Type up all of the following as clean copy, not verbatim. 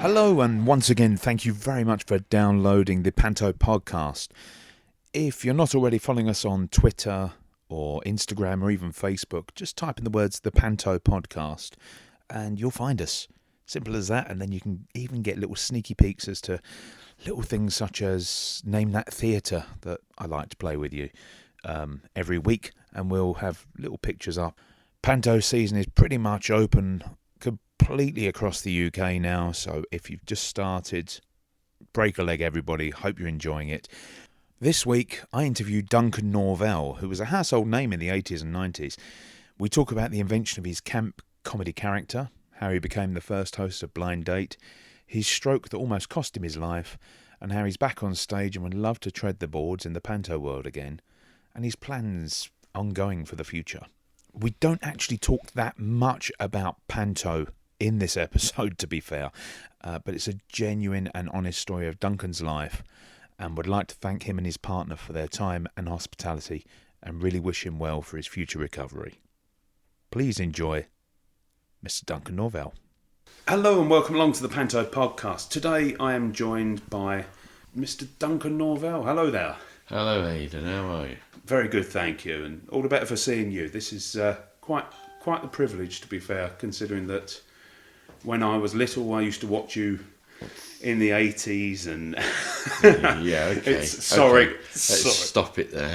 Hello, and once again, thank you very much for downloading the Panto podcast. If you're not already following us on Twitter or Instagram or even Facebook, just type in the words the Panto podcast and you'll find us. Simple as that, and then you can even get little sneaky peeks as to little things such as Name That Theatre that I like to play with you every week, and we'll have little pictures up. Panto season is pretty much open completely across the UK now, so if you've just started, break a leg everybody, hope you're enjoying it. This week I interviewed Duncan Norvelle, who was a household name in the 80s and 90s. We talk about the invention of his camp comedy character, how he became the first host of Blind Date, his stroke that almost cost him his life, and how he's back on stage and would love to tread the boards in the Panto world again, and his plans ongoing for the future. We don't actually talk that much about Panto in this episode, to be fair, but it's a genuine and honest story of Duncan's life, and would like to thank him and his partner for their time and hospitality, and really wish him well for his future recovery. Please enjoy Mr. Duncan Norvelle. Hello and welcome along to the Panto podcast. Today I am joined by Mr. Duncan Norvelle. Hello there. Hello Aidan, how are you? Very good, thank you, and all the better for seeing you. This is quite the privilege, to be fair, considering that when I was little I used to watch you in the 80s and... Yeah, okay. Sorry. Let's stop it there.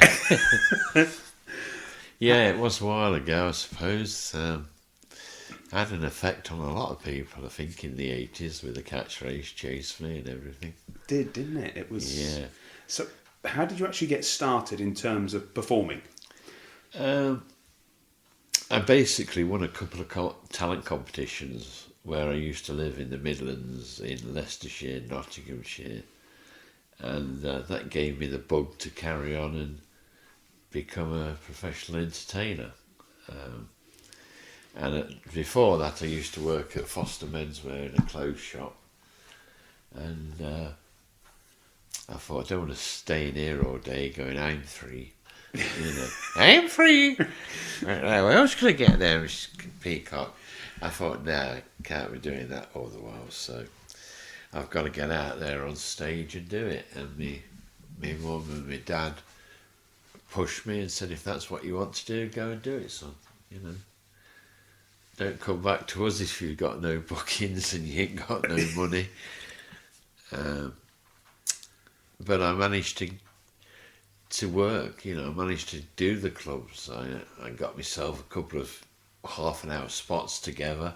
Yeah, it was a while ago, I suppose. Had an effect on a lot of people, I think, in the 80s with the catchphrase Chase Me and everything. Didn't it? It was... Yeah. So how did you actually get started in terms of performing? I basically won a couple of talent competitions where I used to live in the Midlands, in Leicestershire, Nottinghamshire, and that gave me the bug to carry on and become a professional entertainer. Before that I used to work at Foster Menswear in a clothes shop, and I thought, I don't want to stay in here all day going, I'm free. I'm free. Where else could I get there? Peacock. I thought, no, I can't be doing that all the while, so I've got to get out there on stage and do it. And me mum and my dad pushed me and said, if that's what you want to do, go and do it, son. Don't come back to us if you've got no bookings and you ain't got no money. But I managed to work, I managed to do the clubs. I got myself a couple of half-an-hour spots together,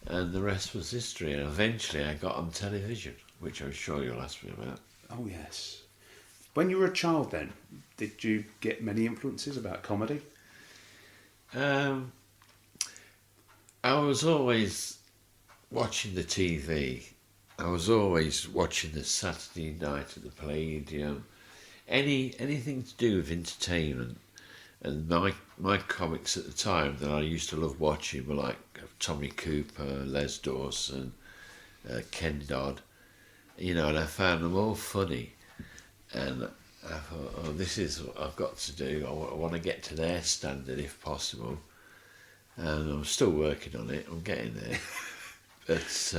and the rest was history. And eventually I got on television, which I'm sure you'll ask me about. Oh, yes. When you were a child then, did you get many influences about comedy? I was always watching the TV. I was always watching the Saturday night at the Palladium. Anything to do with entertainment. And my comics at the time that I used to love watching were like Tommy Cooper, Les Dawson, Ken Dodd, and I found them all funny. And I thought, this is what I've got to do. I want to get to their standard if possible. And I'm still working on it. I'm getting there. But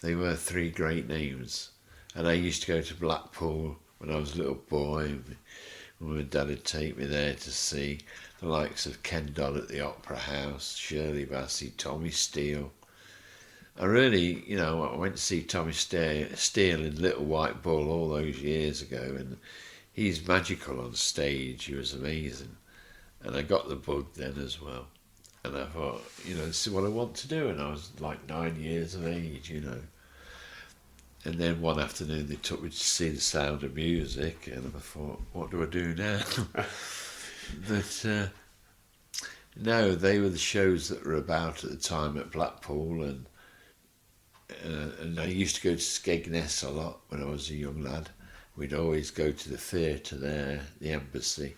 they were three great names. And I used to go to Blackpool when I was a little boy. Mum and Dad would take me there to see the likes of Ken Dodd at the Opera House, Shirley Bassey, Tommy Steele. I really, I went to see Tommy Steele in Little White Bull all those years ago, and he's magical on stage. He was amazing. And I got the bug then as well. And I thought, this is what I want to do. And I was like 9 years of age, And then one afternoon they took me to see The Sound of Music, and I thought, what do I do now? But no, they were the shows that were about at the time at Blackpool, and I used to go to Skegness a lot when I was a young lad. We'd always go to the theatre there, the Embassy,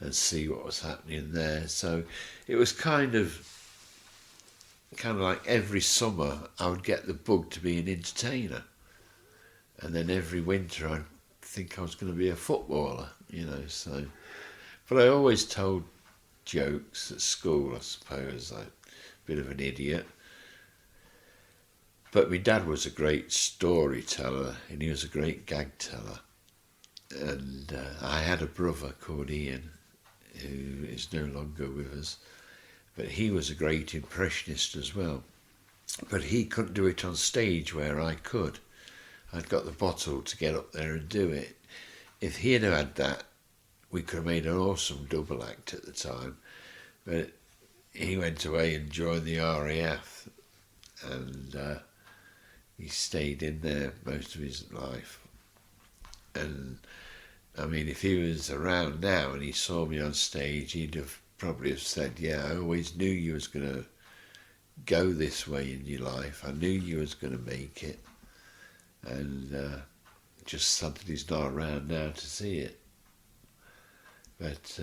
and see what was happening there. So it was kind of like every summer I would get the bug to be an entertainer. And then every winter I'd think I was going to be a footballer, so. But I always told jokes at school, I suppose, like a bit of an idiot. But my dad was a great storyteller and he was a great gag teller. And I had a brother called Ian, who is no longer with us, but he was a great impressionist as well. But he couldn't do it on stage where I could. I'd got the bottle to get up there and do it. If he had had that, we could have made an awesome double act at the time. But he went away and joined the RAF, and he stayed in there most of his life. And I mean, if he was around now and he saw me on stage, he'd have probably have said, yeah, I always knew you was going to go this way in your life. I knew you was going to make it. And just something he's not around now to see it. But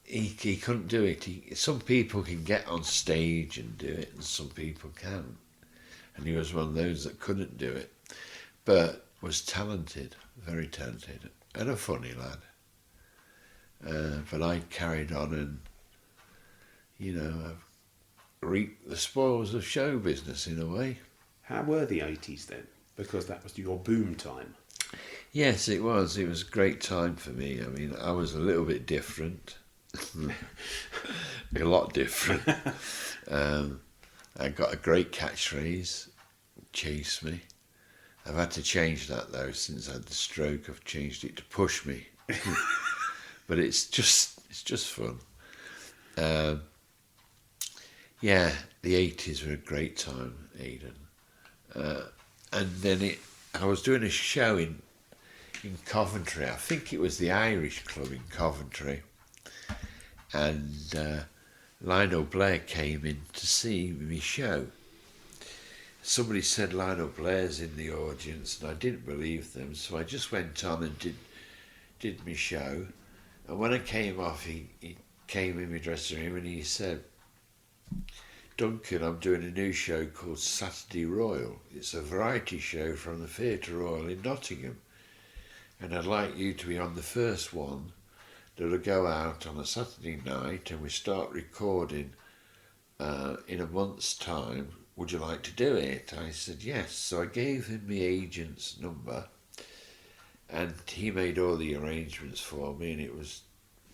he couldn't do it. Some people can get on stage and do it, and some people can't. And he was one of those that couldn't do it, but was talented, very talented, and a funny lad. But I carried on and, I've reaped the spoils of show business in a way. How were the 80s then? Because that was your boom time. Yes, it was. It was a great time for me. I mean, I was a little bit different. A lot different. I got a great catchphrase, chase me. I've had to change that though since I had the stroke. I've changed it to push me. But it's just fun. Yeah, the 80s were a great time, Aidan. And then I was doing a show in Coventry. I think it was the Irish Club in Coventry. And Lionel Blair came in to see me show. Somebody said Lionel Blair's in the audience, and I didn't believe them, so I just went on and did my show. And when I came off, he came in my dressing room and he said, Duncan, I'm doing a new show called Saturday Royal. It's a variety show from the Theatre Royal in Nottingham. And I'd like you to be on the first one that'll go out on a Saturday night, and we start recording in a month's time. Would you like to do it? I said yes. So I gave him my agent's number, and he made all the arrangements for me, and it was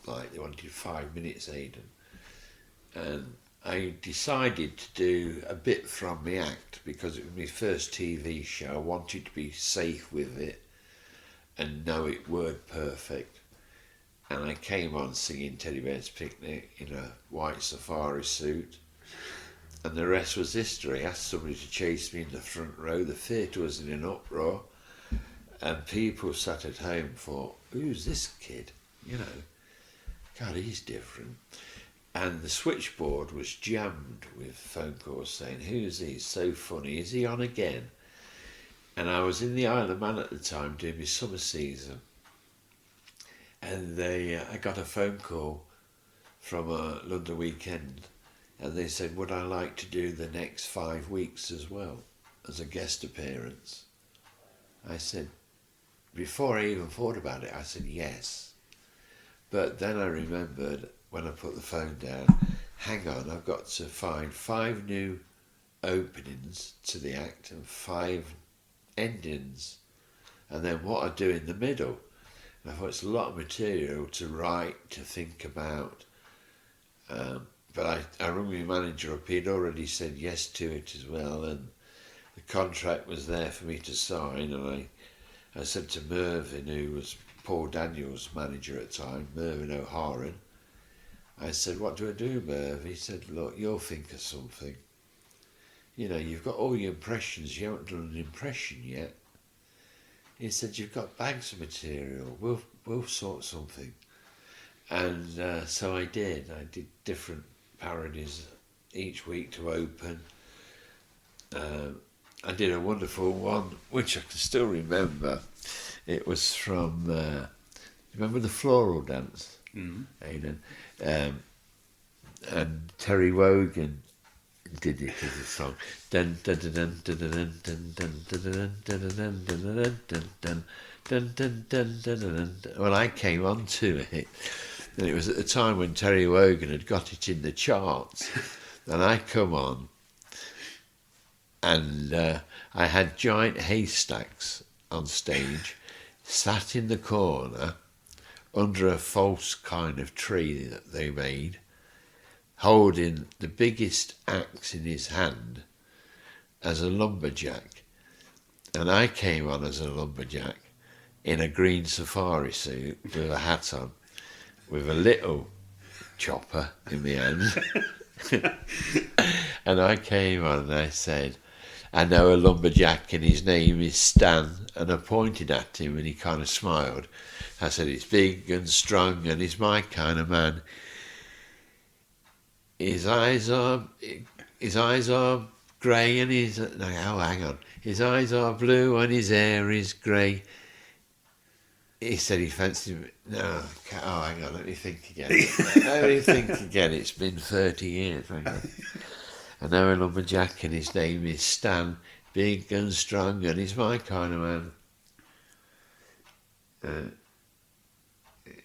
like they wanted 5 minutes, Aidan. And I decided to do a bit from my act because it was my first TV show. I wanted to be safe with it and know it word perfect. And I came on singing Teddy Bear's Picnic in a white safari suit. And the rest was history. I asked somebody to chase me in the front row. The theatre was in an uproar. And people sat at home and thought, who's this kid? God, he's different. And the switchboard was jammed with phone calls saying, who's he? So funny. Is he on again? And I was in the Isle of Man at the time doing my summer season. And I got a phone call from a London weekend, and they said, would I like to do the next 5 weeks as well as a guest appearance? I said, before I even thought about it, I said yes. But then I remembered when I put the phone down, hang on, I've got to find 5 new openings to the act and 5 endings, and then what I do in the middle. And I thought it's a lot of material to write, to think about. But I rang my manager up. He'd already said yes to it as well, and the contract was there for me to sign. And I said to Mervyn, who was Paul Daniels' manager at the time, Mervyn O'Haran, I said, what do I do, Merv? He said, look, you'll think of something. You've got all your impressions, you haven't done an impression yet. He said, you've got bags of material, we'll sort something. And so I did. I did different parodies each week to open. I did a wonderful one, which I can still remember. It was from, remember the floral dance, Aidan? And Terry Wogan did it as a song. Well, I came on to it, and it was at the time when Terry Wogan had got it in the charts, and I come on, and I had giant haystacks on stage, sat in the corner under a false kind of tree that they made, holding the biggest axe in his hand as a lumberjack. And I came on as a lumberjack in a green safari suit with a hat on, with a little chopper in my hand. And I came on and I said, I know a lumberjack and his name is Stan, and I pointed at him and he kind of smiled. I said, he's big and strong and he's my kind of man. His eyes are grey and his... No, oh, hang on. His eyes are blue and his hair is grey. He said he fancied me. No, oh, hang on, let me think again. It's been 30 years. Hang on. I know a lumberjack and his name is Stan, big and strong and he's my kind of man.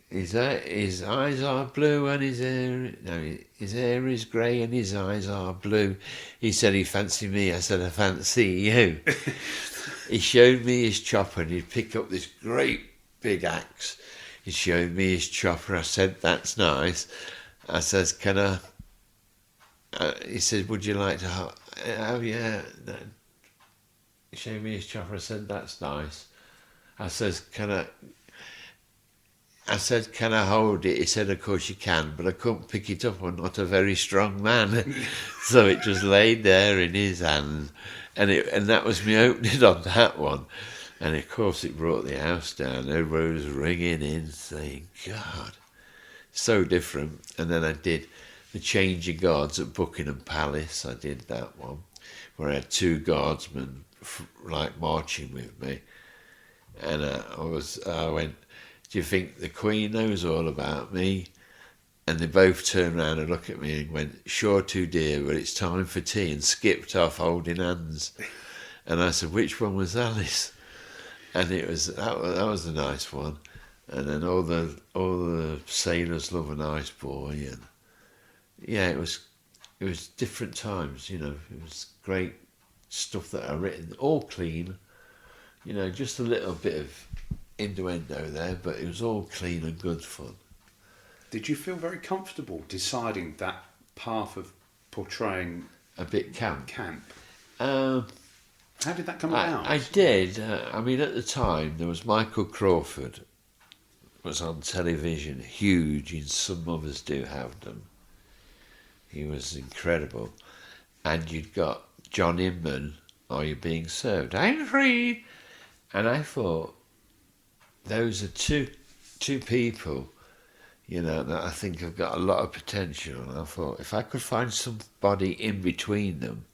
His eyes are blue and his hair is grey and his eyes are blue. He said he fancied me. I said I fancy you. He showed me his chopper and he'd pick up this great big axe. He showed me his chopper. I said, that's nice. I says, can I... he said, would you like to... Oh, yeah. He showed me his chopper. I said, that's nice. I says, can I hold it? He said, of course you can, but I couldn't pick it up. I'm not a very strong man. So it just laid there in his hand. And that was me opening on that one. And of course it brought the house down. Everybody was ringing in saying, God, so different. And then I did the Change of Guards at Buckingham Palace. I did that one, where I had two guardsmen like marching with me. And I went, do you think the Queen knows all about me? And they both turned around and looked at me and went, sure to, dear, but it's time for tea, and skipped off holding hands. And I said, which one was Alice? And that was a nice one. And then all the sailors love a nice boy, and yeah, it was different times, you know. It was great stuff that I written, all clean, you know, just a little bit of innuendo there, but it was all clean and good fun. Did you feel very comfortable deciding that path of portraying a bit camp? How did that come about? I did. I mean, at the time, there was Michael Crawford, was on television, huge, and some others do have them. He was incredible. And you'd got John Inman, Are You Being Served? I'm free! And I thought, those are two people, you know, that I think have got a lot of potential. And I thought, if I could find somebody in between them,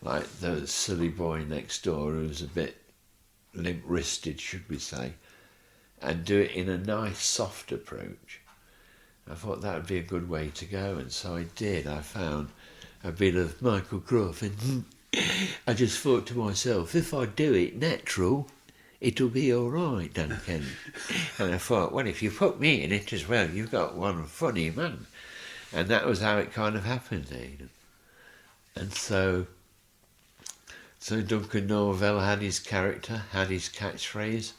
like the silly boy next door who's a bit limp-wristed, should we say, and do it in a nice, soft approach, I thought that would be a good way to go. And so I did. I found a bit of Michael Crawford. I just thought to myself, if I do it natural, it'll be all right, Duncan. And I thought, well, if you put me in it as well, you've got one funny man. And that was how it kind of happened, Aidan. And so Duncan Norvelle had his character, had his catchphrase,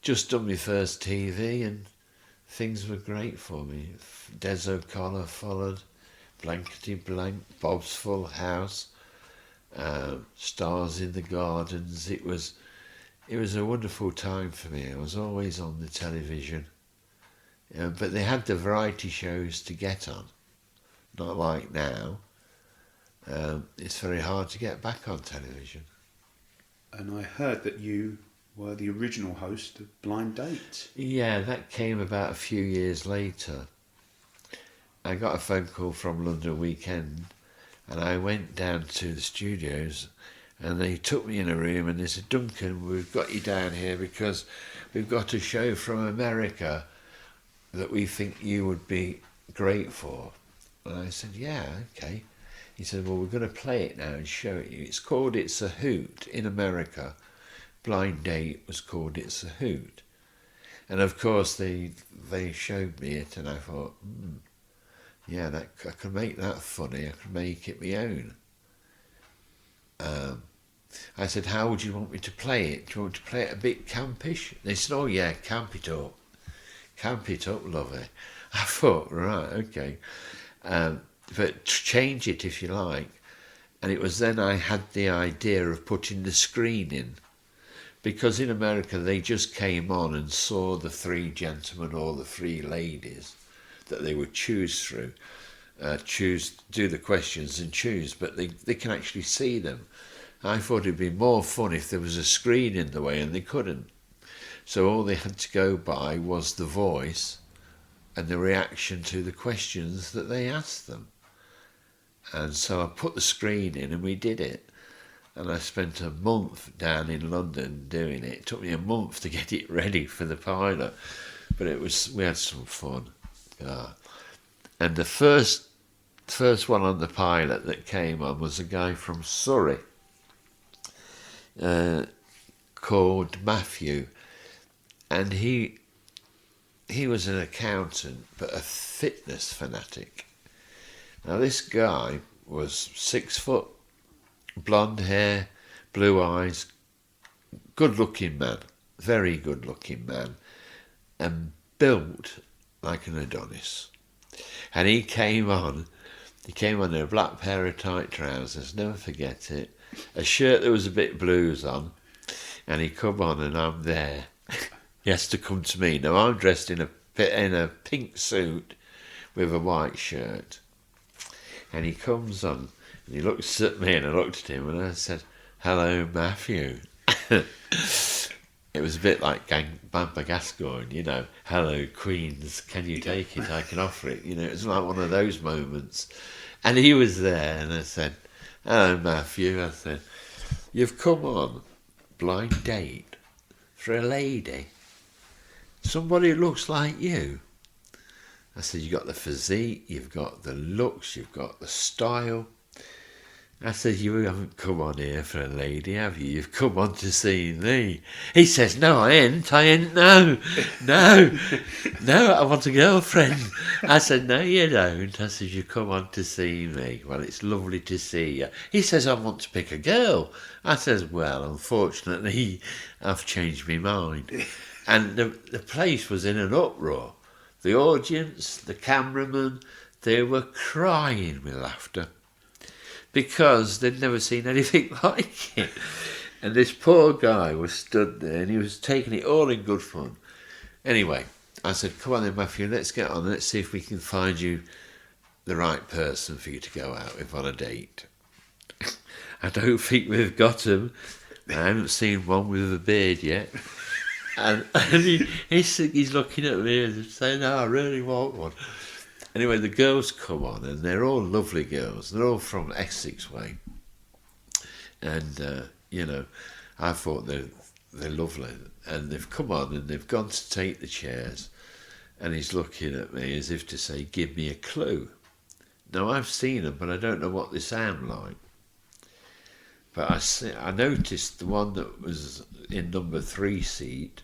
just done my first TV, and things were great for me. Des O'Connor followed, Blankety Blank, Bob's Full House, Stars in the Gardens. It was a wonderful time for me. I was always on the television. But they had the variety shows to get on, not like now. It's very hard to get back on television. And I heard that you were the original host of Blind Date. Yeah, that came about a few years later. I got a phone call from London Weekend, and I went down to the studios, and they took me in a room and they said, Duncan, we've got you down here because we've got a show from America that we think you would be great for. And I said, yeah, okay. He said, well, we're going to play it now and show it you. It's called It's a Hoot in America. Blind Date was called It's a Hoot. And of course they showed me it, and I thought, yeah, I can make that funny. I can make it my own. I said, how would you want me to play it? Do you want me to play it a bit campish? They said, oh yeah, camp it up. Camp it up, lovey. I thought, right, okay. But change it if you like. And it was then I had the idea of putting the screen in. Because in America they just came on and saw the three gentlemen or the three ladies that they would choose through. Do the questions and choose, but they can actually see them. I thought it'd be more fun if there was a screen in the way, and they couldn't. So all they had to go by was the voice and the reaction to the questions that they asked them. And so I put the screen in and we did it. And I spent a month down in London doing it. It took me a month to get it ready for the pilot, but we had some fun. And the first one on the pilot that came on was a guy from Surrey called Matthew, and he was an accountant but a fitness fanatic. Now this guy was 6 foot, blonde hair, blue eyes, good looking man, very good looking man, and built like an Adonis. And he came on in a black pair of tight trousers, never forget it, a shirt that was a bit blues on, and he come on and I'm there. He has to come to me. Now I'm dressed in a pink suit with a white shirt. And he comes on and he looks at me and I looked at him and I said, hello, Matthew. It was a bit like Bamber Gascoigne, you know, hello, Queens, can you take it? I can offer it. You know, it was like one of those moments. And he was there and I said, hello, Matthew. I said, you've come on blind date for a lady. Somebody who looks like you. I said, you've got the physique, you've got the looks, you've got the style. I said, you haven't come on here for a lady, have you? You've come on to see me. He says, no, I ain't, no, I want a girlfriend. I said, no, you don't. I said, you come on to see me. Well, it's lovely to see you. He says, I want to pick a girl. I says, well, unfortunately, I've changed my mind. And the place was in an uproar. The audience, the cameraman, they were crying with laughter because they'd never seen anything like it. And this poor guy was stood there and he was taking it all in good fun. Anyway, I said, come on then, Matthew, let's get on. Let's see if we can find you the right person for you to go out with on a date. I don't think we've got him. I haven't seen one with a beard yet. And he's looking at me and saying, no, I really want one. Anyway, the girls come on, and they're all lovely girls. They're all from Essex way. And, you know, I thought they're lovely. And they've come on, and they've gone to take the chairs. And he's looking at me as if to say, give me a clue. Now, I've seen them, but I don't know what they sound like. But I noticed the one that was in number 3 seat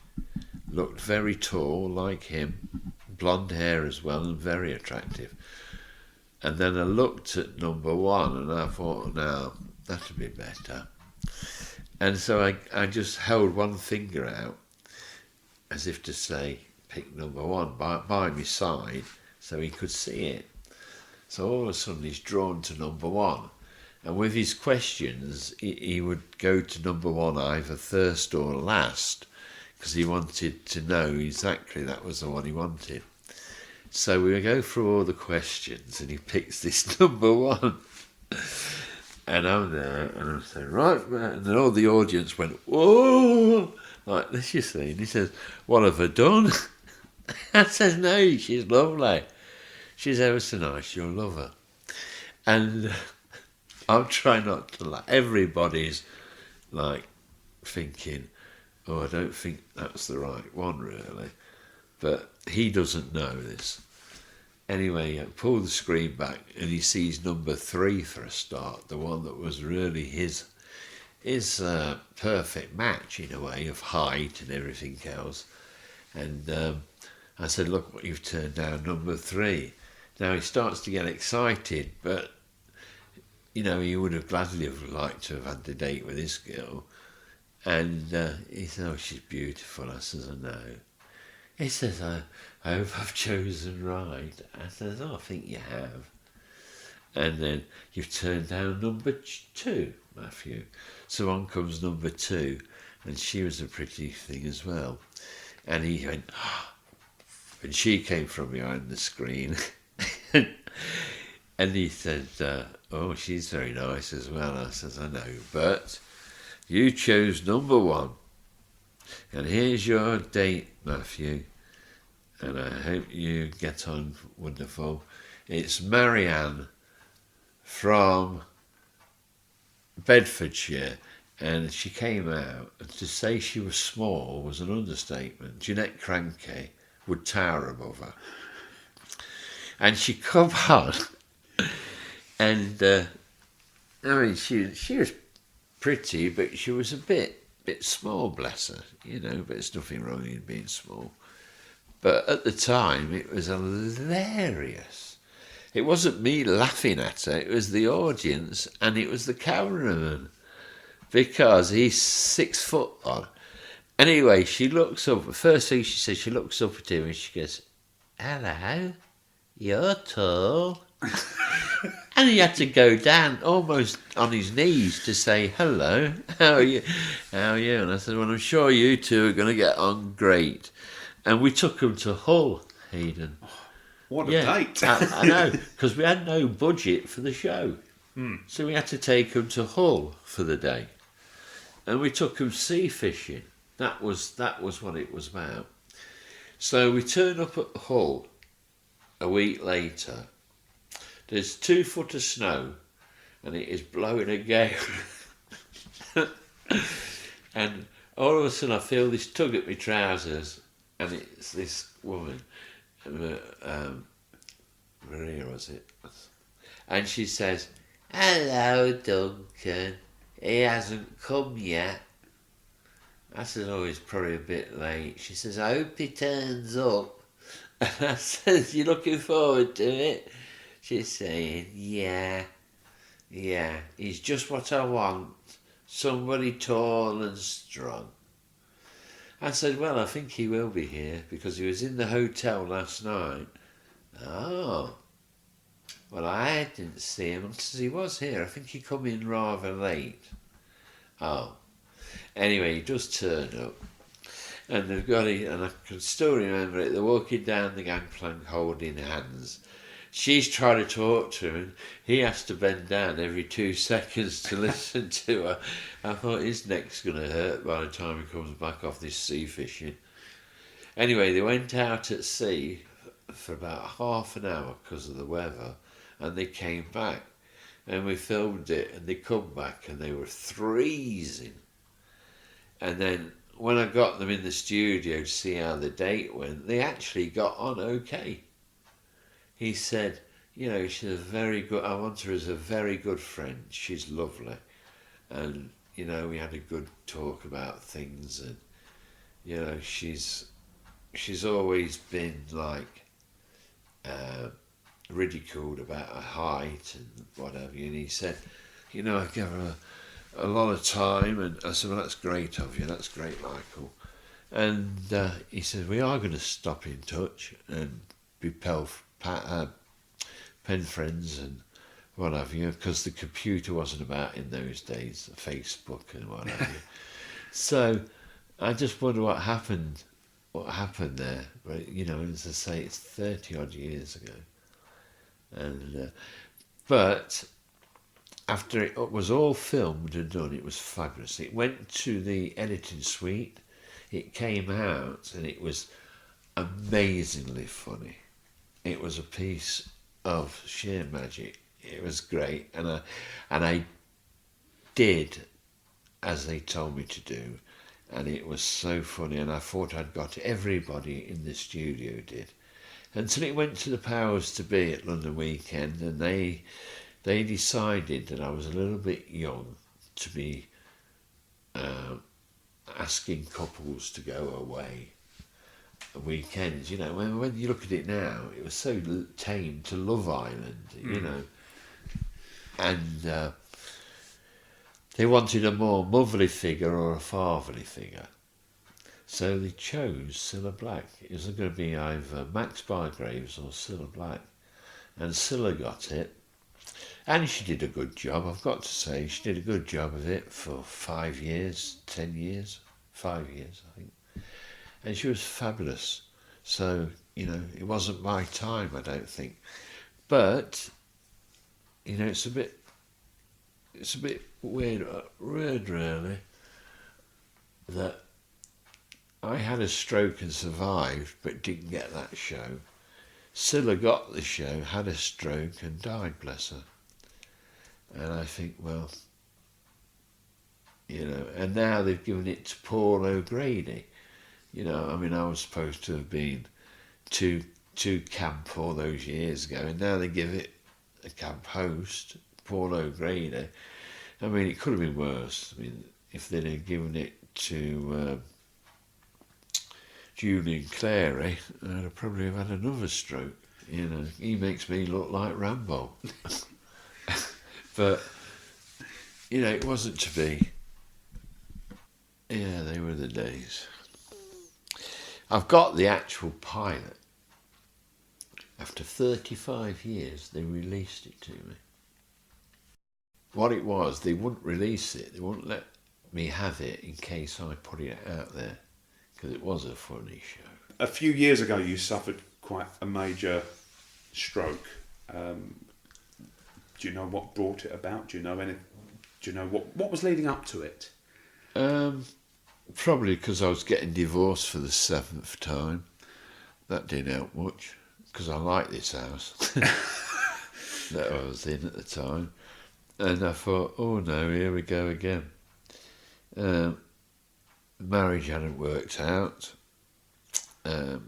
looked very tall, like him, blonde hair as well, and very attractive. And then I looked at number 1 and I thought, now, that'd be better. And so I just held one finger out as if to say, pick number 1 by my side so he could see it. So all of a sudden he's drawn to number 1. And with his questions, he would go to number 1 either first or last, because he wanted to know exactly that was the one he wanted. So we would go through all the questions, and he picks this number 1. And I'm there, and I'm saying, right, man. And then all the audience went, whoa, like this, you see. And he says, what have I done? I says, no, she's lovely. She's ever so nice, you'll love her. And I'm trying not to laugh. Everybody's like thinking, oh, I don't think that's the right one, really. But he doesn't know this. Anyway, I pull the screen back and he sees number 3 for a start, the one that was really his perfect match in a way of height and everything else. And I said, look what you've turned down, number 3. Now he starts to get excited, but you know, he would have gladly have liked to have had the date with this girl. And he said, oh, she's beautiful. I says, I know. He says, I hope I've chosen right. I says, oh, I think you have. And then you've turned down number 2, Matthew. So on comes number 2, and she was a pretty thing as well. And he went, oh, and she came from behind the screen. And he said, oh, she's very nice as well. I says, I know, but you chose number 1. And here's your date, Matthew. And I hope you get on wonderful. It's Marianne from Bedfordshire. And she came out, and to say she was small was an understatement. Jeanette Cranky would tower above her. And she come on, and I mean, she was pretty, but she was a bit small, bless her, you know, but there's nothing wrong in being small. But at the time, it was hilarious. It wasn't me laughing at her, it was the audience, and it was the cameraman, because he's 6 foot on. Anyway, she looks up, the first thing she says, she looks up at him and she goes, hello, you're tall. And he had to go down almost on his knees to say, hello, how are you? How are you? And I said, well, I'm sure you two are going to get on great. And we took him to Hull, Hayden. What a date. I know, because we had no budget for the show. So we had to take him to Hull for the day. And we took him sea fishing. That was what it was about. So we turned up at Hull a week later. There's 2 foot of snow and it is blowing a gale. And all of a sudden I feel this tug at my trousers, and it's this woman, Maria was it? And she says, hello, Duncan. He hasn't come yet. I said, oh, he's probably a bit late. She says, I hope he turns up. And I said, you looking forward to it? She's saying, yeah, he's just what I want. Somebody tall and strong. I said, well, I think he will be here because he was in the hotel last night. Oh, well, I didn't see him because he was here. I think he come in rather late. Oh, anyway, he does turn up. And they've got it, and I can still remember it. They're walking down the gangplank holding hands. She's trying to talk to him, and he has to bend down every 2 seconds to listen to her. I thought his neck's going to hurt by the time he comes back off this sea fishing. Anyway, they went out at sea for about half an hour because of the weather, and they came back. And we filmed it, and they come back, and they were freezing. And then when I got them in the studio to see how the date went, they actually got on okay. He said, you know, she's a very good, I want her as a very good friend. She's lovely. And, you know, we had a good talk about things, and, you know, she's always been like ridiculed about her height and whatever. And he said, you know, I gave her a lot of time, and I said, well, that's great of you, that's great, Michael. And he said, we are going to stop in touch and be pen friends and what have you, because the computer wasn't about in those days, Facebook and what have you. So I just wonder what happened there. But, you know, as I say, it's 30 odd years ago. And but after it was all filmed and done, it was fabulous. It went to the editing suite, it came out, and it was amazingly funny. It was a piece of sheer magic. It was great, and I did as they told me to do, and it was so funny, and I thought I'd got everybody in the studio did. Until it went to the powers to be at London Weekend, and they decided that I was a little bit young to be asking couples to go away weekends. You know, when you look at it now, it was so tame to Love Island, you know. and they wanted a more motherly figure or a fatherly figure. So they chose Cilla Black. It was going to be either Max Bygraves or Cilla Black. And Cilla got it. And she did a good job, I've got to say. She did a good job of it for 5 years, 10 years, 5 years, I think. And she was fabulous. So, it wasn't my time, I don't think. But, it's a bit weird really, that I had a stroke and survived, but didn't get that show. Cilla got the show, had a stroke and died, bless her. And I think, well, and now they've given it to Paul O'Grady. I was supposed to have been to camp all those years ago, and now they give it a camp host, Paul O'Grady. It could have been worse. If they'd have given it to Julian Clary, I'd have probably have had another stroke. He makes me look like Rambo. But, it wasn't to be. Yeah, they were the days. I've got the actual pilot. After 35 years, they released it to me. What it was, they wouldn't release it. They wouldn't let me have it in case I put it out there, because it was a funny show. A few years ago, you suffered quite a major stroke. Do you know what brought it about? Do you know what was leading up to it? Probably because I was getting divorced for the 7th time. That didn't help much, because I liked this house that I was in at the time. And I thought, oh no, here we go again. Marriage hadn't worked out,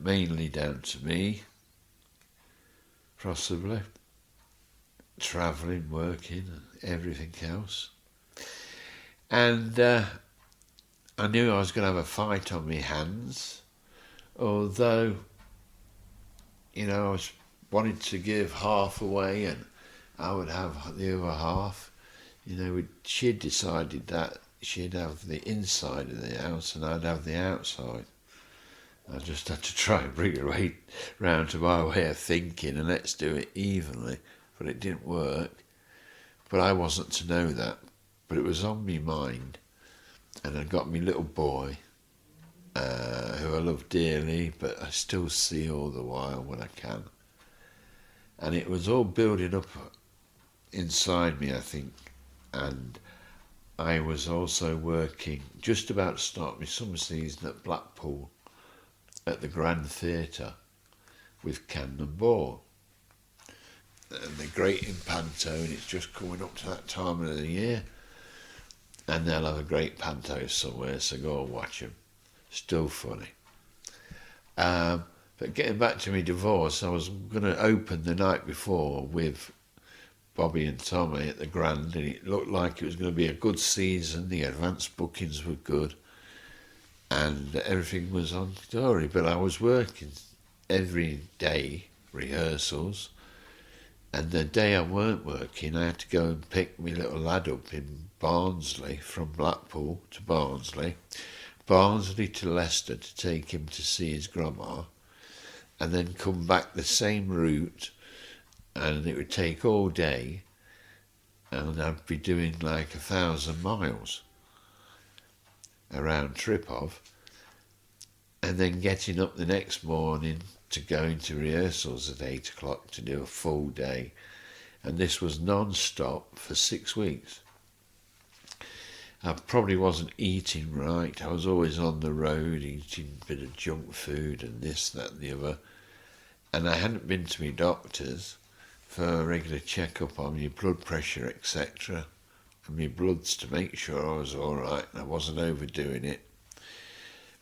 mainly down to me, possibly. Travelling, working, everything else. And I knew I was going to have a fight on my hands, although, I was wanting to give half away and I would have the other half. She'd decided that she'd have the inside of the house and I'd have the outside. I just had to try and bring her round to my way of thinking and let's do it evenly. But it didn't work. But I wasn't to know that. But it was on my mind. And I got my little boy, who I love dearly, but I still see all the while when I can. And it was all building up inside me, I think. And I was also working, just about to start my summer season at Blackpool, at the Grand Theatre, with Camden Ball. And they're great in Panto, and it's just coming up to that time of the year. And they'll have a great Panto somewhere, so go and watch them. Still funny. But getting back to my divorce, I was going to open the night before with Bobby and Tommy at the Grand, and it looked like it was going to be a good season. The advance bookings were good, and everything was on story. But I was working every day, rehearsals. And the day I weren't working, I had to go and pick my little lad up in Barnsley, from Blackpool to Barnsley to Leicester to take him to see his grandma, and then come back the same route, and it would take all day, and I'd be doing like 1,000 miles, a round trip of, and then getting up the next morning to go into rehearsals at 8 o'clock to do a full day. And this was non-stop for 6 weeks. I probably wasn't eating right. I was always on the road eating a bit of junk food and this, that and the other. And I hadn't been to my doctors for a regular check-up on my blood pressure, etc. And my bloods to make sure I was all right and I wasn't overdoing it.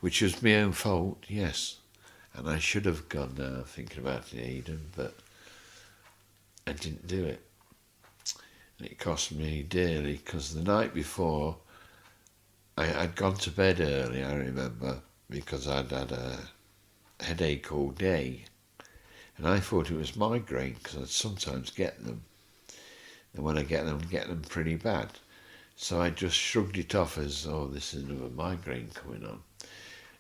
Which was my own fault, yes. And I should have gone now thinking about it, Eden, but I didn't do it. And it cost me dearly, because the night before, I'd gone to bed early, I remember, because I'd had a headache all day. And I thought it was migraine, because I'd sometimes get them. And when I get them pretty bad. So I just shrugged it off as, oh, this is another migraine coming on.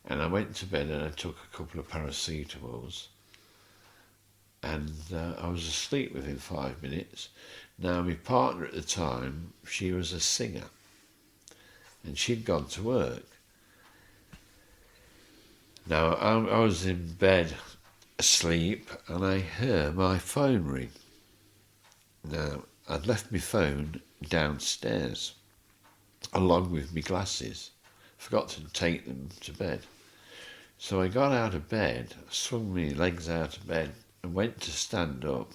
And I went to bed and I took a couple of paracetamols. And I was asleep within 5 minutes. Now, my partner at the time, she was a singer. And she'd gone to work. Now, I was in bed asleep and I heard my phone ring. Now, I'd left my phone downstairs along with my glasses. Forgot to take them to bed. So I got out of bed, swung my legs out of bed and went to stand up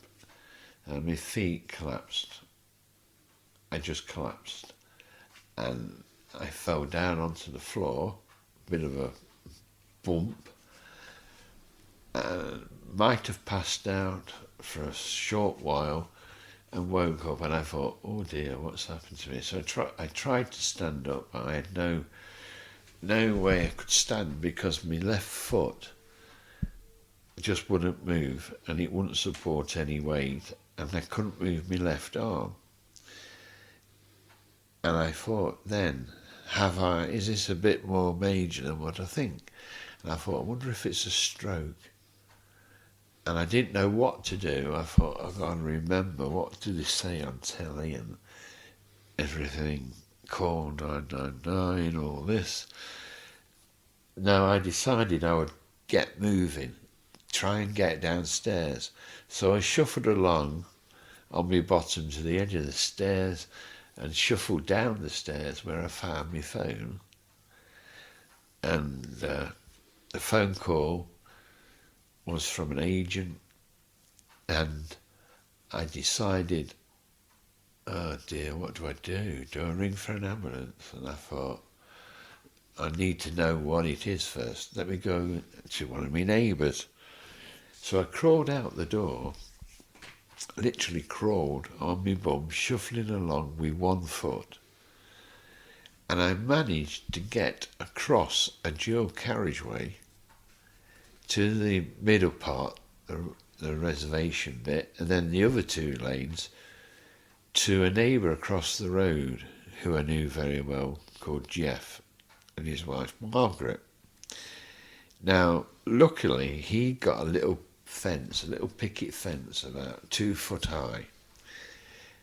and my feet collapsed. I just collapsed and I fell down onto the floor, a bit of a bump, and might have passed out for a short while and woke up and I thought, oh dear, what's happened to me? So I tried to stand up, but I had no way I could stand because my left foot just wouldn't move and it wouldn't support any weight and I couldn't move my left arm. And I thought then, is this a bit more major than what I think? And I thought, I wonder if it's a stroke. And I didn't know what to do. I thought, I've got to remember, what do they say on telly and everything, call 999, all this. Now I decided I would get moving, try and get downstairs. So I shuffled along on my bottom to the edge of the stairs and shuffled down the stairs where I found my phone. And the phone call was from an agent, and I decided, oh dear, what do I do? Do I ring for an ambulance? And I thought, I need to know what it is first. Let me go to one of my neighbours. So I crawled out the door, literally crawled on my bum, shuffling along with 1 foot. And I managed to get across a dual carriageway to the middle part, the reservation bit, and then the other 2 lanes to a neighbour across the road who I knew very well, called Jeff, and his wife Margaret. Now, luckily, he got a little fence, a little picket fence about 2 foot high,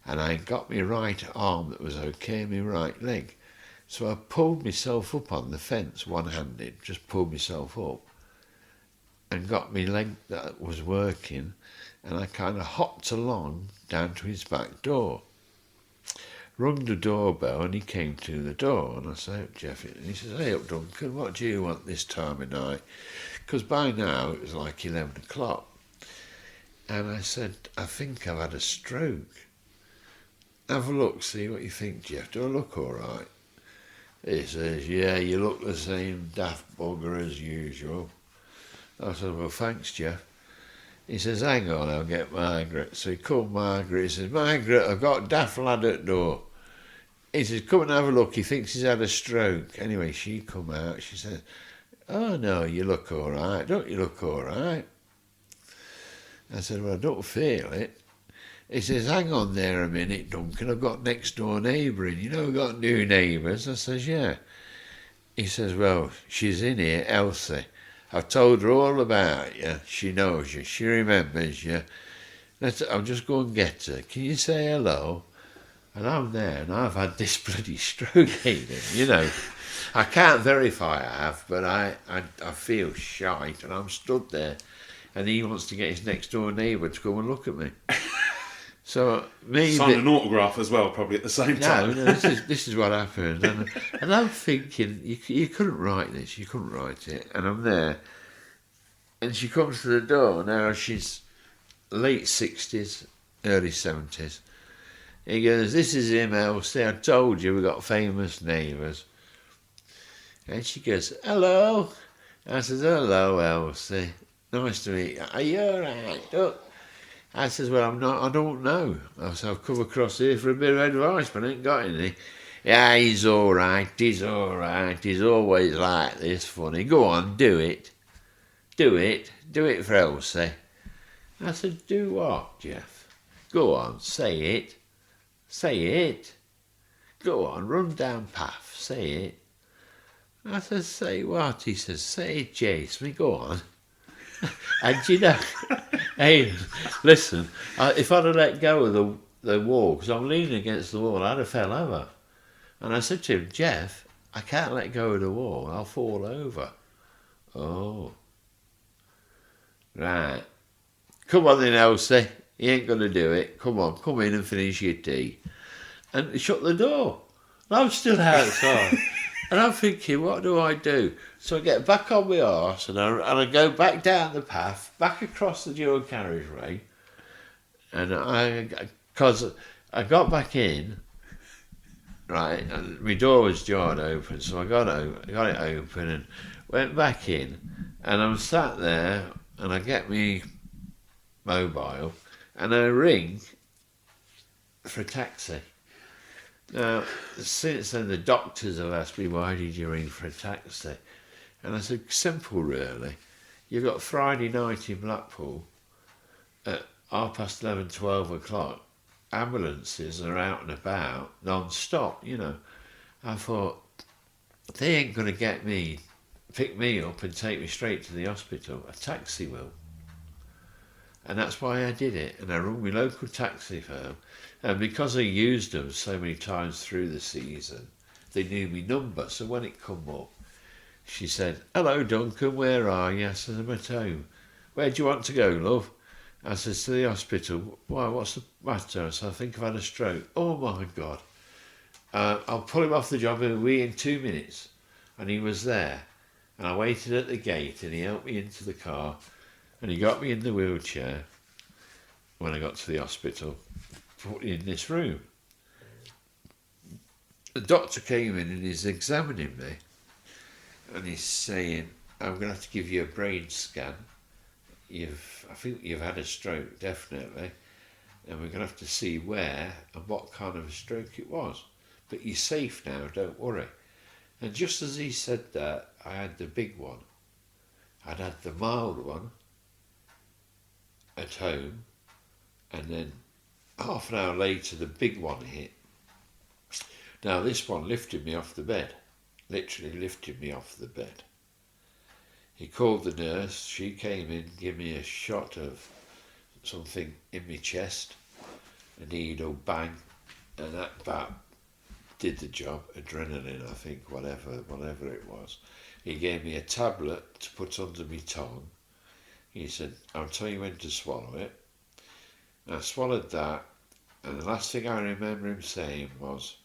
and I got my right arm that was okay, my right leg. So I pulled myself up on the fence, one-handed, just pulled myself up, and got my leg that was working, and I kind of hopped along down to his back door. Rung the doorbell and he came to the door, and I said, oh, Jeff, and he says, hey up Duncan, what do you want this time of night? Because by now it was like 11 o'clock. And I said, I think I've had a stroke. Have a look, see what you think, Jeff. Do I look all right? He says, yeah, you look the same daft bugger as usual. I said, well, thanks, Jeff. He says, hang on, I'll get Margaret. So he called Margaret. He says, Margaret, I've got daft lad at the door. He says, come and have a look. He thinks he's had a stroke. Anyway, she come out. She said, oh, no, you look all right. Don't you look all right? I said, well, I don't feel it. He says, hang on there a minute, Duncan. I've got next door neighbour in. You know, I've got new neighbours. I says, yeah. He says, well, she's in here, Elsie. I've told her all about you. She knows you. She remembers you. I'll just go and get her. Can you say hello? And I'm there, and I've had this bloody stroke, Aidan, you know. I can't verify I have, but I feel shite, and I'm stood there, and he wants to get his next door neighbour to go and look at me. So maybe sign an autograph as well, probably at the same time. No, this is what happened, and I'm thinking you couldn't write this, you couldn't write it, and I'm there, and she comes to the door. Now she's late 60s, early 70s. He goes, "This is him, Elsie. I told you we got famous neighbours." And she goes, "Hello." I says, "Hello, Elsie. Nice to meet you. Are you all right? Look." I says, well, I'm not, I don't know. I said, I've come across here for a bit of advice, but I ain't got any. Yeah, he's all right, he's all right. He's always like this, funny. Go on, do it. Do it for Elsie. I said, do what, Jeff? Go on, say it. Say it. Go on, run down path, say it. I said, say what? He says, say it, chase me, go on. And you know, hey, listen, if I'd have let go of the wall, because I'm leaning against the wall, I'd have fell over. And I said to him, Jeff, I can't let go of the wall, I'll fall over. Oh. Right. Come on then, Elsie. You ain't going to do it. Come on, come in and finish your tea. And shut the door. And I'm still outside. And I'm thinking, what do I do? So I get back on my arse and I go back down the path, back across the dual carriageway. And because I got back in, right, and my door was jarred open, so I got it open and went back in. And I'm sat there and I get me mobile and I ring for a taxi. Now, since then, the doctors have asked me, why did you ring for a taxi? And I said, simple, really. You've got Friday night in Blackpool at 11:30, 12 o'clock. Ambulances are out and about non-stop, you know. I thought, they ain't going to pick me up and take me straight to the hospital. A taxi will. And that's why I did it. And I rang my local taxi firm. And because I used them so many times through the season, they knew my number. So when it come up, she said, hello, Duncan, where are you? I said, I'm at home. Where do you want to go, love? I said, to the hospital. Why, what's the matter? I said, I think I've had a stroke. Oh, my God. I'll pull him off the job in 2 minutes. And he was there. And I waited at the gate and he helped me into the car. And he got me in the wheelchair when I got to the hospital, put me in this room. The doctor came in and he's examining me and he's saying, I'm going to have to give you a brain scan. I think you've had a stroke, definitely, and we're going to have to see where and what kind of a stroke it was. But you're safe now, don't worry. And just as he said that, I had the big one. I'd had the mild one at home, and then half an hour later the big one hit. Now this one lifted me off the bed, literally lifted me off the bed. He called the nurse, she came in, gave me a shot of something in my chest, a needle, bang, and that about did the job. Adrenaline, I think, whatever it was. He gave me a tablet to put under my tongue. He said, I'll tell you when to swallow it. And I swallowed that, and the last thing I remember him saying was,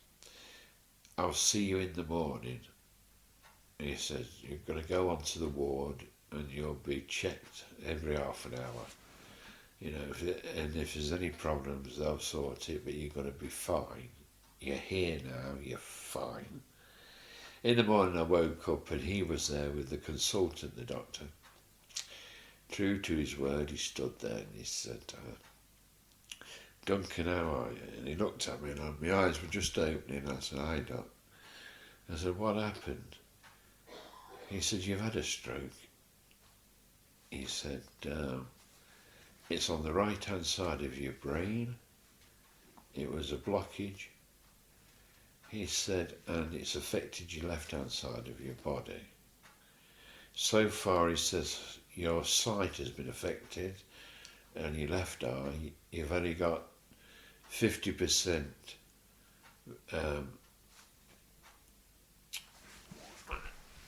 I'll see you in the morning. And he said, you're going to go onto the ward and you'll be checked every half an hour. You know, and if there's any problems, they'll sort it, but you're going to be fine. You're here now, you're fine. In the morning I woke up and he was there with the consultant, the doctor. True to his word, he stood there and he said, Duncan, how are you? And he looked at me and my eyes were just opening. I said, hi, Doc. I said, what happened? He said, you've had a stroke. He said, it's on the right-hand side of your brain. It was a blockage. He said, and it's affected your left-hand side of your body. So far, he says, your sight has been affected and your left eye, you've only got 50%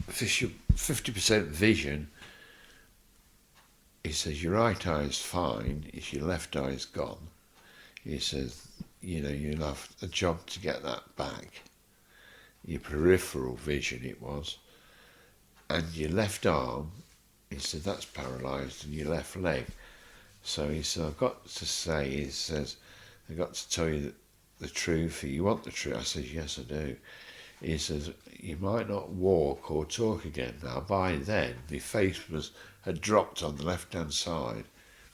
50% vision. He says, your right eye is fine, if your left eye is gone. He says, you know, you'll have a job to get that back. Your peripheral vision it was. And your left arm, he said, that's paralysed, and your left leg. So he said, I've got to say, he says, I've got to tell you the truth. You want the truth? I said, yes, I do. He says, you might not walk or talk again. Now, by then, my face had dropped on the left-hand side,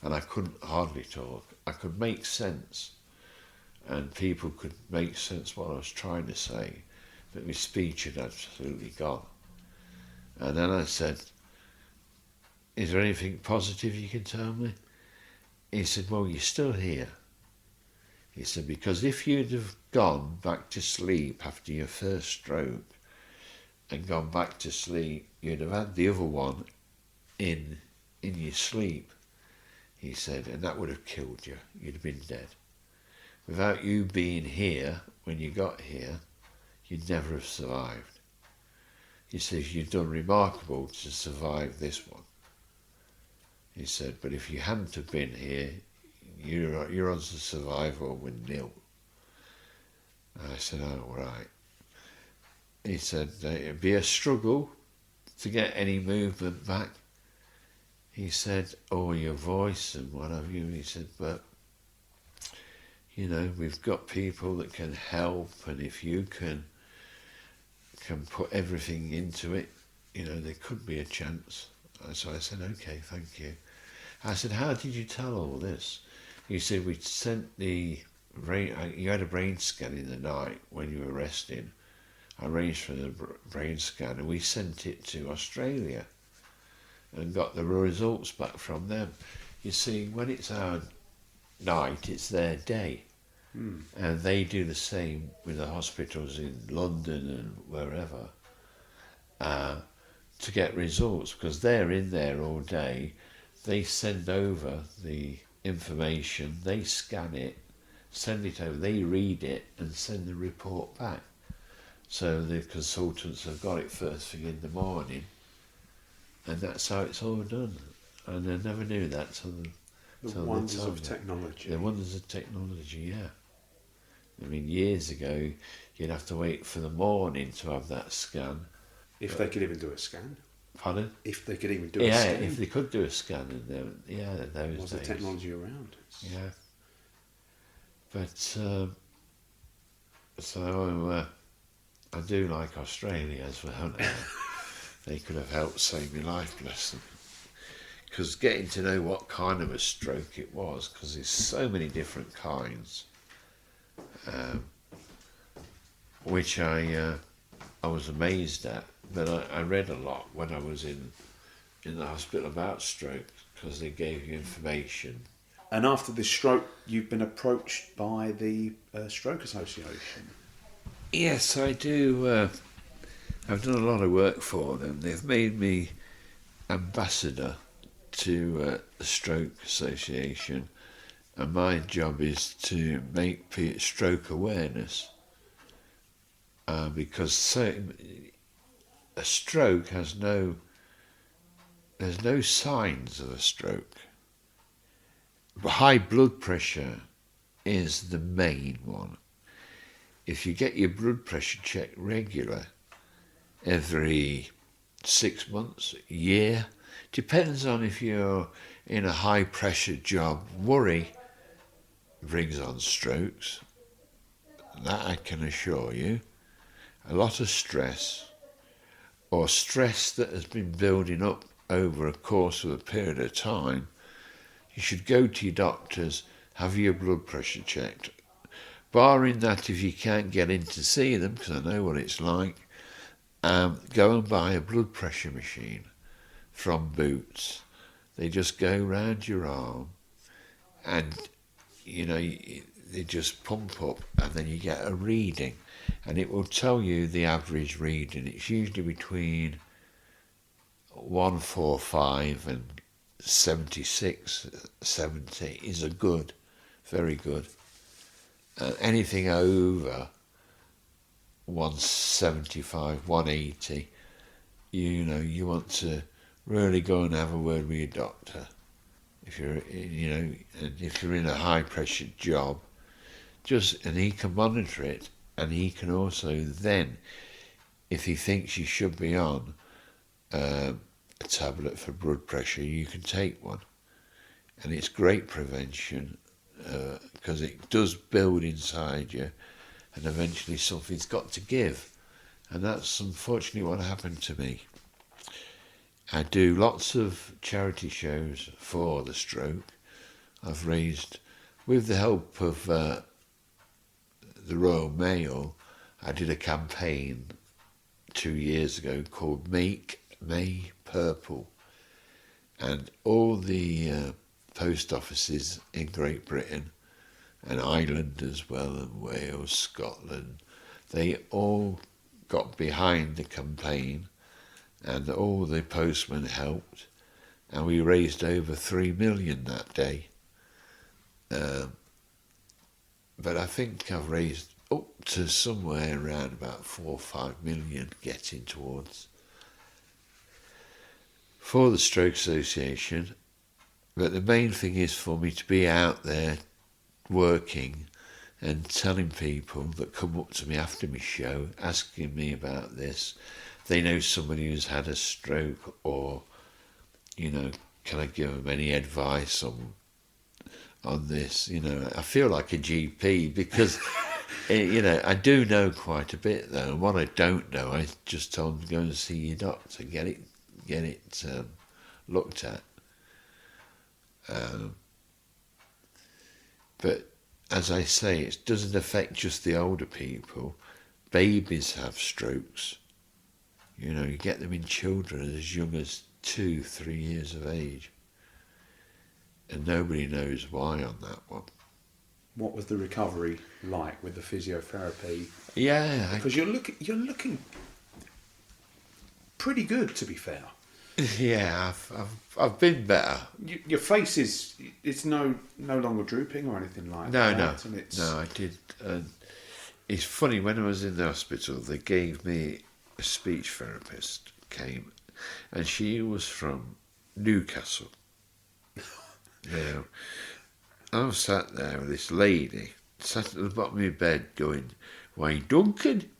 and I couldn't hardly talk. I could make sense, and people could make sense what I was trying to say, but my speech had absolutely gone. And then I said, is there anything positive you can tell me? He said, well, you're still here. He said, because if you'd have gone back to sleep after your first stroke and gone back to sleep, you'd have had the other one in your sleep, he said, and that would have killed you. You'd have been dead. Without you being here, when you got here, you'd never have survived. He says, you've done remarkable to survive this one. He said, but if you hadn't have been here, your odds of survival were nil. And I said, oh, right. He said, it'd be a struggle to get any movement back. He said, oh, your voice and what have you. He said, but, you know, we've got people that can help, and if you can put everything into it, you know, there could be a chance. So I said, okay, thank you. I said, how did you tell all this? He said, we sent you had a brain scan in the night when you were resting. I arranged for the brain scan, and we sent it to Australia and got the results back from them. You see, when it's our night, it's their day. And they do the same with the hospitals in London and wherever to get results, because they're in there all day. They send over the information, they scan it, send it over, they read it and send the report back. So the consultants have got it first thing in the morning, and that's how it's all done. And I never knew that till The wonders of technology. The wonders of technology, yeah. I mean, years ago, you'd have to wait for the morning to have that scan. If they could even do a scan. Pardon? If they could even do a scan. Yeah, if they could do a scan in those days. Was the technology around? Yeah. But, so I do like Australia as well now. They could have helped save my life, bless them. Because getting to know what kind of a stroke it was, because there's so many different kinds, which I was amazed at. But I read a lot when I was in the hospital about stroke, because they gave you information. And after this stroke, you've been approached by the Stroke Association. Yes, I do. I've done a lot of work for them. They've made me ambassador to the Stroke Association, and my job is to make stroke awareness, because a stroke there's no signs of a stroke. But high blood pressure is the main one. If you get your blood pressure checked regular, every 6 months, a year, depends on if you're in a high pressure job. Worry brings on strokes, that I can assure you. A lot of stress, or stress that has been building up over a course of a period of time. You should go to your doctors, have your blood pressure checked. Barring that, if you can't get in to see them, because I know what it's like, go and buy a blood pressure machine from Boots. They just go round your arm, and they just pump up, and then you get a reading, and it will tell you the average reading. It's usually between 145 and 76, 70 is a good, very good. Anything over 175, 180, you want to really go and have a word with your doctor. If you're, and if you're in a high pressure job, and he can monitor it, and he can also then, if he thinks you should be on a tablet for blood pressure, you can take one, and it's great prevention, because it does build inside you, and eventually something's got to give, and that's unfortunately what happened to me. I do lots of charity shows for the stroke. I've raised, with the help of the Royal Mail, I did a campaign 2 years ago called Make May Purple, and all the post offices in Great Britain and Ireland as well, and Wales, Scotland. They all got behind the campaign, and all the postmen helped, and we raised over 3 million that day. But I think I've raised up to somewhere around about 4 or 5 million, getting towards, for the Stroke Association. But the main thing is for me to be out there working and telling people that come up to me after my show, asking me about this. They know somebody who's had a stroke, or, you know, can I give them any advice on this? You know, I feel like a GP because, you know, I do know quite a bit though. And what I don't know, I just told them to go and see your doctor, get it looked at. But as I say, it doesn't affect just the older people. Babies have strokes. You know, you get them in children as young as 2-3 years of age. And nobody knows why on that one. What was the recovery like with the physiotherapy? Yeah. Because you're looking pretty good, to be fair. Yeah, I've been better. Your face it's no longer drooping or anything like No. that. And No, I did. It's funny, when I was in the hospital, they gave me a speech therapist, came, and she was from Newcastle. You know, I was sat there with this lady, sat at the bottom of my bed going, "Why, Duncan,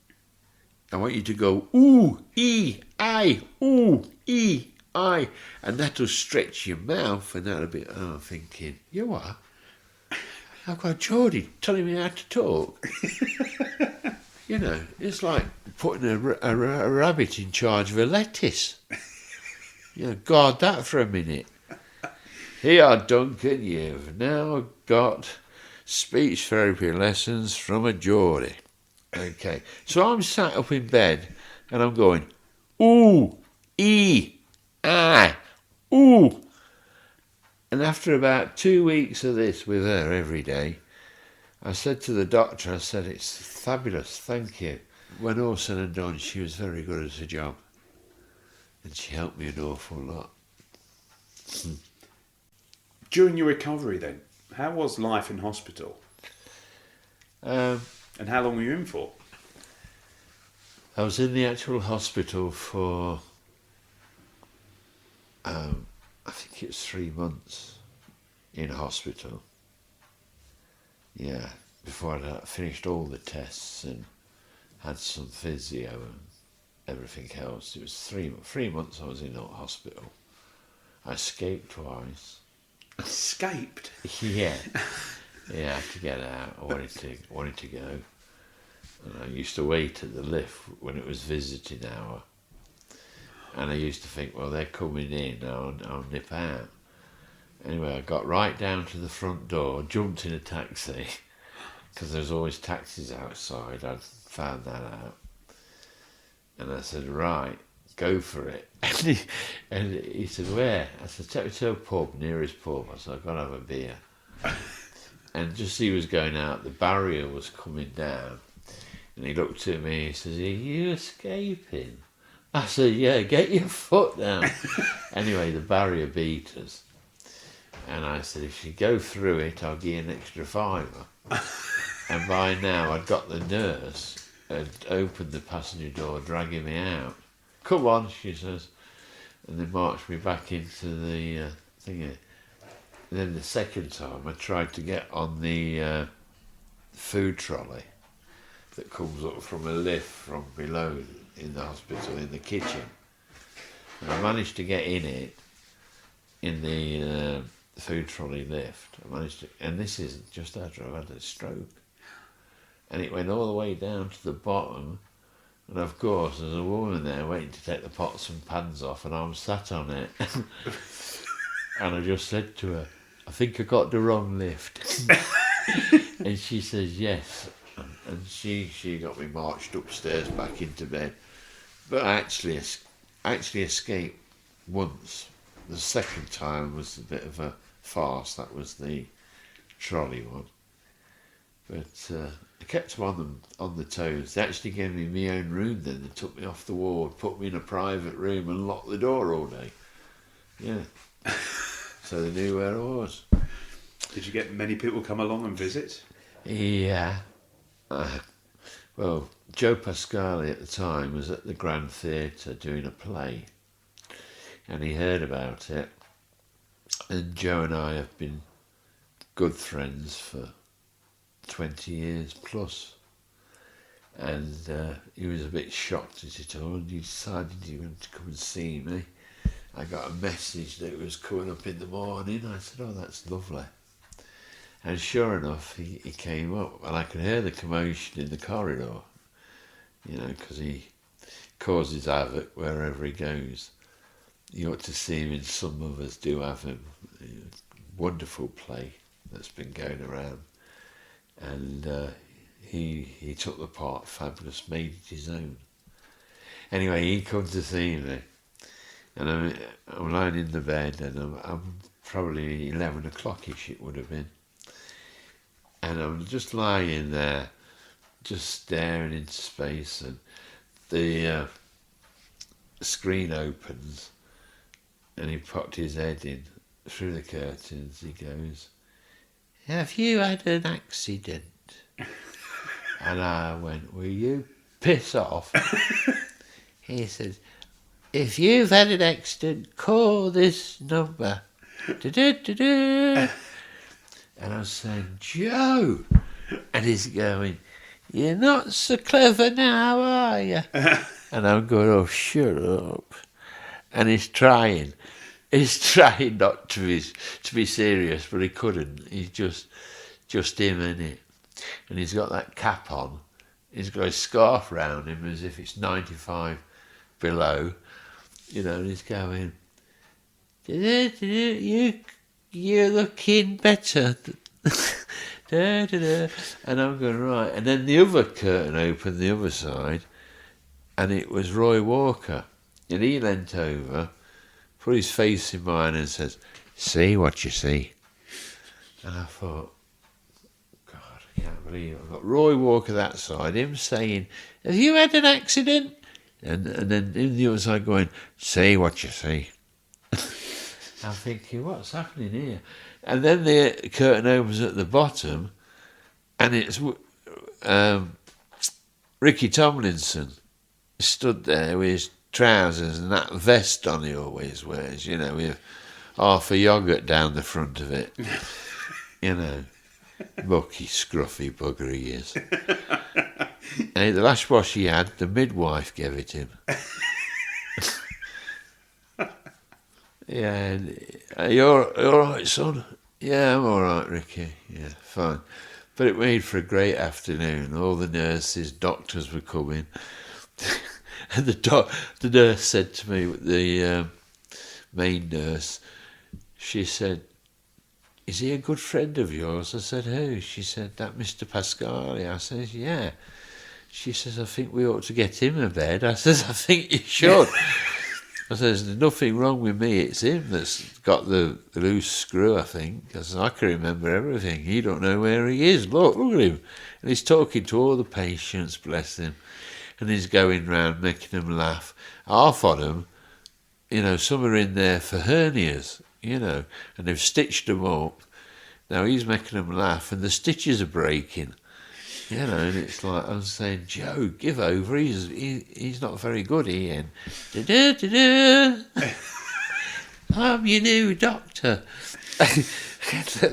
I want you to go, ooh, ee, I, ooh, ee, I," and that'll stretch your mouth, and that'll be, I'm thinking, you what? I've got Geordie telling me how to talk. You know, it's like putting a rabbit in charge of a lettuce. You know, guard that for a minute. Here, Duncan, you've now got speech therapy lessons from a Geordie. Okay, so I'm sat up in bed and I'm going, ooh, ee, ah, ooh. And after about 2 weeks of this with her every day, I said to the doctor, I said, "It's fabulous, thank you." When all said and done, she was very good at her job. And she helped me an awful lot. During your recovery then, how was life in hospital? And how long were you in for? I was in the actual hospital for, I think it was 3 months in hospital. Yeah, before I'd finished all the tests and had some physio and everything else. It was 3 months I was in hospital. I escaped twice. Escaped? Yeah. Yeah, I had to get out. I wanted to go. And I used to wait at the lift when it was visiting hour. And I used to think, well, they're coming in, I'll nip out. Anyway, I got right down to the front door, jumped in a taxi, because there's always taxis outside. I'd found that out. And I said, right, go for it. And he said, where? I said, take me to a pub, nearest pub. I said, I've got to have a beer. And just as he was going out, the barrier was coming down. And he looked at me, he says, "Are you escaping?" I said, "Yeah, get your foot down." Anyway, the barrier beat us. And I said, "If you go through it, I'll give you an extra £5." And by now, I'd got the nurse had opened the passenger door, dragging me out. "Come on," she says. And they marched me back into the thingy. And then the second time, I tried to get on the food trolley that comes up from a lift from below in the hospital, in the kitchen. And I managed to get in it, in the food trolley lift. I managed to, and this is just after I've had a stroke. And it went all the way down to the bottom. And of course, there's a woman there waiting to take the pots and pans off, and I'm sat on it. And I just said to her, "I think I got the wrong lift." And she says, "Yes." And she got me marched upstairs back into bed. But I actually escaped once. The second time was a bit of a farce. That was the trolley one. But I kept them on the toes. They actually gave me my own room then. They took me off the ward, put me in a private room and locked the door all day. Yeah. So they knew where I was. Did you get many people come along and visit? Yeah. Well, Joe Pasquale at the time was at the Grand Theatre doing a play, and he heard about it, and Joe and I have been good friends for 20 years plus, and he was a bit shocked at it all, and he decided he wanted to come and see me. I got a message that it was coming up in the morning. I said, oh, that's lovely. And sure enough, he came up, and I could hear the commotion in the corridor, you know, because he causes havoc wherever he goes. You ought to see him in Some Mothers Do Have Him. Wonderful play that's been going around. And he took the part fabulous, made it his own. Anyway, he come to see me, and I'm lying in the bed, and I'm probably 11 o'clock-ish it would have been. And I'm just lying there, just staring into space, and the screen opens, and he popped his head in through the curtains. He goes, "Have you had an accident?" And I went, "Will you piss off?" He said, "If you've had an accident, call this number." Da-da-da-da. And I was saying, "Joe," and he's going, "You're not so clever now, are you?" And I'm going, "Oh, shut up." And he's trying not to be serious, but he couldn't. He's just him, innit? And he's got that cap on. He's got a scarf round him as if it's 95 below, you know. And he's going, "You're looking better." And I'm going, right. And then the other curtain opened the other side, and it was Roy Walker. And he leant over, put his face in mine and says, "See what you see." And I thought, God, I can't believe it. I've got Roy Walker that side, him saying, "Have you had an accident?" And then in the other side going, "See what you see." I'm thinking, what's happening here? And then the curtain opens at the bottom, and it's Ricky Tomlinson stood there with his trousers and that vest on he always wears, you know, with half a yoghurt down the front of it. You know, mucky, scruffy bugger he is. And the last wash he had, the midwife gave it him. Yeah, you're all right, son? Yeah, I'm all right, Ricky. Yeah, fine. But it made for a great afternoon. All the nurses, doctors were coming. And the nurse said to me, the main nurse, she said, "Is he a good friend of yours?" I said, "Who?" She said, "That Mr. Pasquale." I said, "Yeah." She says, "I think we ought to get him a bed." I says, "I think you should." I says, "There's nothing wrong with me, it's him that's got the loose screw, I think, because I can remember everything. He don't know where he is. Look at him." And he's talking to all the patients, bless him, and he's going round making them laugh. Half of them, you know, some are in there for hernias, you know, and they've stitched them up. Now he's making them laugh, and the stitches are breaking. You know, and it's like I was saying, "Joe, give over. He's not very good, Ian." "I'm your new doctor."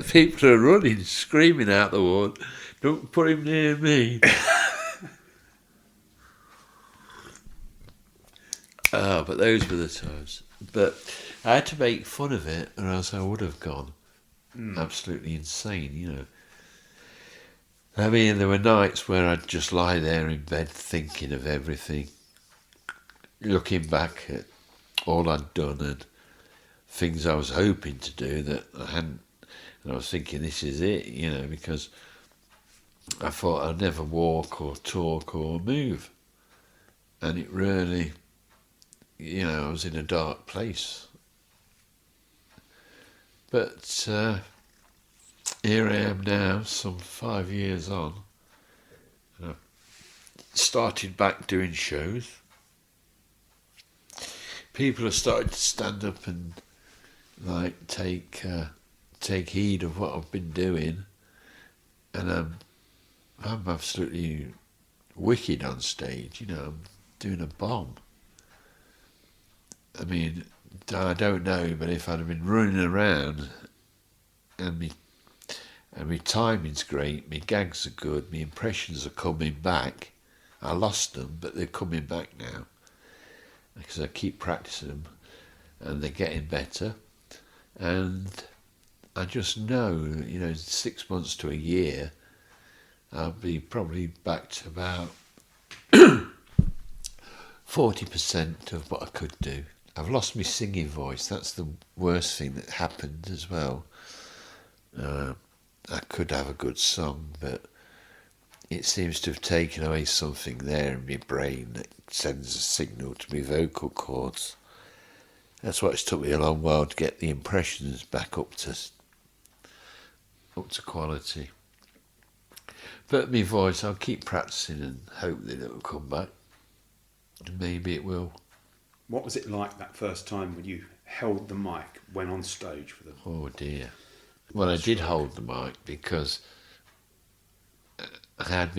People are running, screaming out the ward, "Don't put him near me." But those were the times. But I had to make fun of it, or else I would have gone absolutely insane, you know. I mean, there were nights where I'd just lie there in bed thinking of everything, looking back at all I'd done and things I was hoping to do that I hadn't. And I was thinking, this is it, you know, because I thought I'd never walk or talk or move. And it really, you know, I was in a dark place. But here I am now, some 5 years on. And I've started back doing shows. People have started to stand up and like take heed of what I've been doing, and I'm absolutely wicked on stage. You know, I'm doing a bomb. I mean, I don't know, but if I'd have been running around and my timing's great, my gags are good, my impressions are coming back. I lost them, but they're coming back now because I keep practicing them, and they're getting better. And I just know, 6 months to a year, I'll be probably back to about 40% of what I could do. I've lost my singing voice. That's the worst thing that happened as well. I could have a good song, but it seems to have taken away something there in my brain that sends a signal to my vocal cords. That's why it's took me a long while to get the impressions back up to quality. But my voice, I'll keep practicing and hope that it'll come back. And maybe it will. What was it like that first time when you held the mic, went on stage for them? Oh dear. Well, I did hold the mic because I had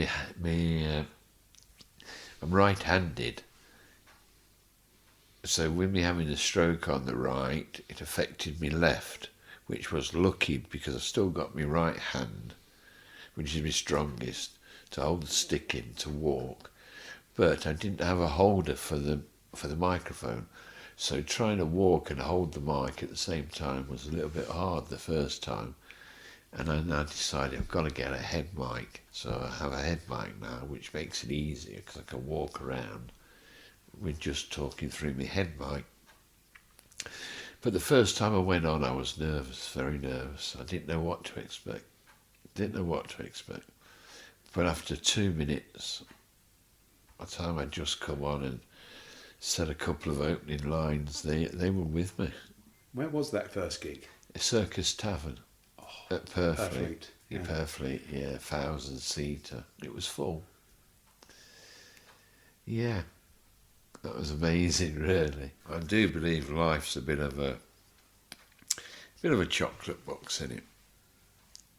I'm right-handed. So with me having a stroke on the right, it affected me left, which was lucky because I've still got my right hand, which is my strongest, to hold the stick in to walk. But I didn't have a holder for the microphone, so trying to walk and hold the mic at the same time was a little bit hard the first time. And I now decided I've got to get a head mic, so I have a head mic now, which makes it easier because I can walk around with just talking through my head mic. But the first time I went on, I was nervous, very nervous. I didn't know what to expect. But after 2 minutes, by the time I'd just come on and said a couple of opening lines, they were with me. Where was that first gig? A Circus Tavern at Purfleet. Perfect. Yeah. Purfleet, 1,000-seater. It was full. Yeah, that was amazing, really. I do believe life's a bit of a chocolate box, isn't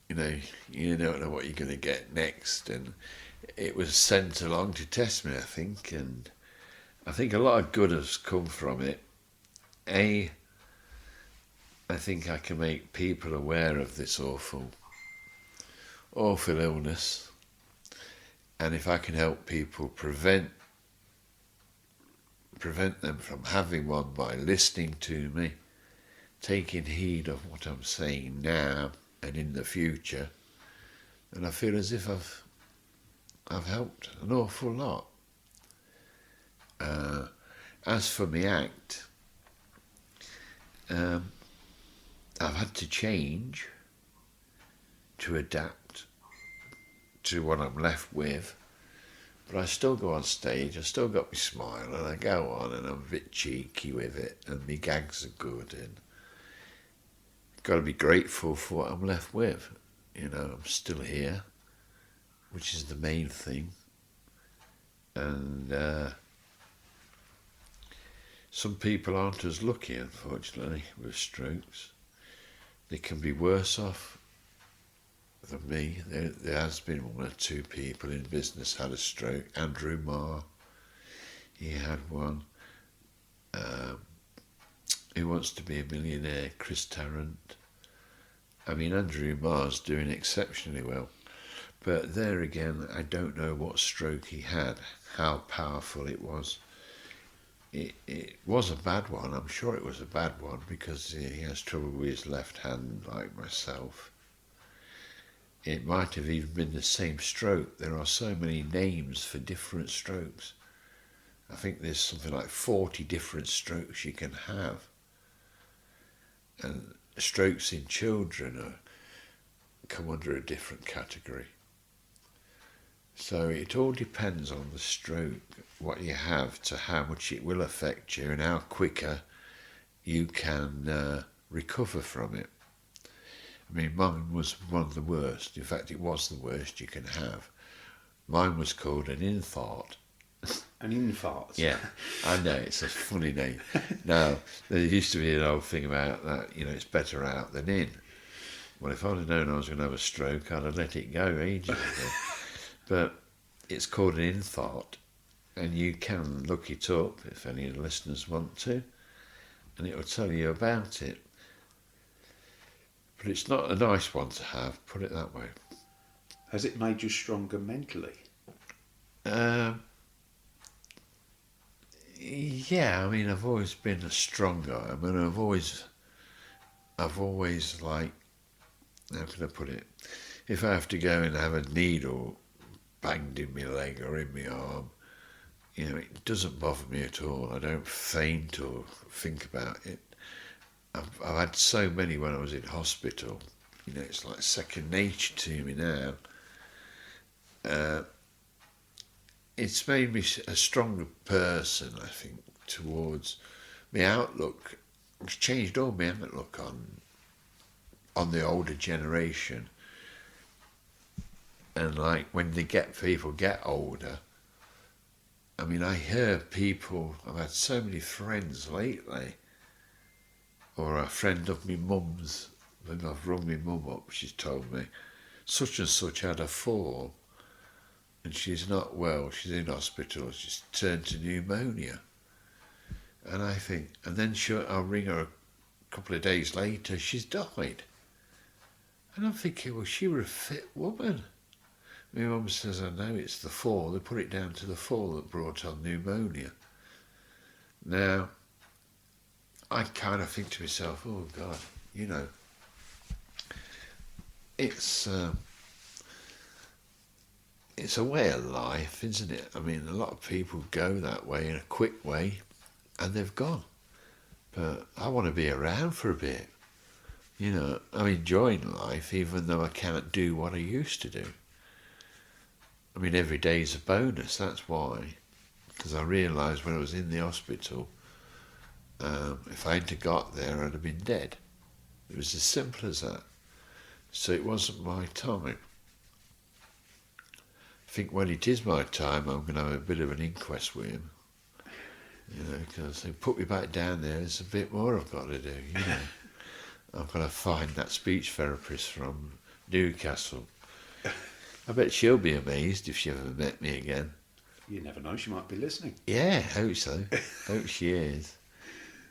it? You don't know what you're going to get next, and it was sent along to test me, I think, and I think a lot of good has come from it. I think I can make people aware of this awful illness, and if I can help people prevent them from having one by listening to me, taking heed of what I'm saying now and in the future, then I feel as if I've helped an awful lot. As for my act, I've had to change to adapt to what I'm left with, but I still go on stage, I still got my smile, and I go on and I'm a bit cheeky with it, and my gags are good, and got to be grateful for what I'm left with. I'm still here, which is the main thing, and some people aren't as lucky, unfortunately, with strokes. They can be worse off than me. There has been 1 or 2 people in business had a stroke. Andrew Marr, he had one. Who Wants to Be a Millionaire, Chris Tarrant. I mean, Andrew Marr's doing exceptionally well. But there again, I don't know what stroke he had, how powerful it was. It was a bad one. I'm sure it was a bad one because he has trouble with his left hand like myself. It might have even been the same stroke. There are so many names for different strokes. I think there's something like 40 different strokes you can have. And strokes in children come under a different category. So it all depends on the stroke, what you have, to how much it will affect you and how quicker you can recover from it. I mean, mine was one of the worst. In fact, it was the worst you can have. Mine was called an infarct. An infart. Yeah, I know, it's a funny name. Now, there used to be an old thing about that, it's better out than in. Well, if I'd have known I was going to have a stroke, I'd have let it go ages ago. But it's called an infarct, and you can look it up if any of the listeners want to, and it will tell you about it. But it's not a nice one to have, put it that way. Has it made you stronger mentally? Yeah, I mean, I've always been a strong guy. I mean, I've always like, how can I put it? If I have to go and have a needle banged in my leg or in my arm, it doesn't bother me at all. I don't faint or think about it. I've had so many when I was in hospital. It's like second nature to me now. It's made me a stronger person, I think, towards my outlook. It's changed all my outlook on the older generation. And like when people get older, I mean, I hear people, I've had so many friends lately, or a friend of my mum's, when I've rung my mum up, she's told me, such and such had a fall, and she's not well, she's in hospital, she's turned to pneumonia. And I think, and then I'll ring her a couple of days later, she's died. And I'm thinking, well, she was a fit woman. My mum says, I know it's the fall, they put it down to the fall that brought on pneumonia. Now, I kind of think to myself, oh God, it's a way of life, isn't it? I mean, a lot of people go that way in a quick way, and they've gone. But I want to be around for a bit. I'm enjoying life, even though I can't do what I used to do. I mean, every day's a bonus, that's why. Because I realised when I was in the hospital, if I hadn't got there, I'd have been dead. It was as simple as that. So it wasn't my time. I think when it is my time, I'm going to have a bit of an inquest with him. Because they put me back down there, there's a bit more I've got to do, I've got to find that speech therapist from Newcastle. I bet she'll be amazed if she ever met me again. You never know, she might be listening. Yeah, hope so. Hope she is.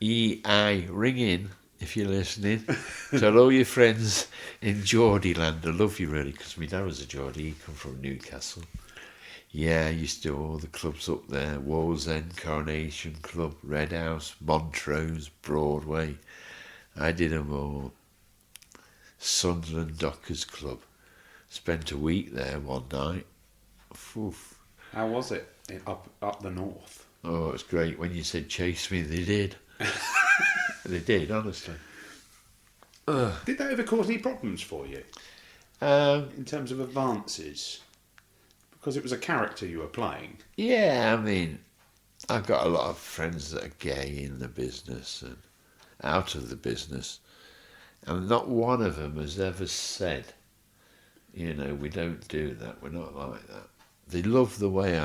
EI, ring in if you're listening. Tell all your friends in Geordie land I love you really, because my dad was a Geordie, he come from Newcastle. Yeah, I used to do all the clubs up there, Wallsend, Coronation Club, Red House, Montrose, Broadway. I did them all. Sunderland Dockers Club. Spent a week there one night. Oof. How was it up the north? Oh, it was great. When you said chase me, they did. They did, honestly. Did that ever cause any problems for you? In terms of advances? Because it was a character you were playing. Yeah, I mean, I've got a lot of friends that are gay in the business and out of the business. And not one of them has ever said, we don't do that, we're not like that. They love the way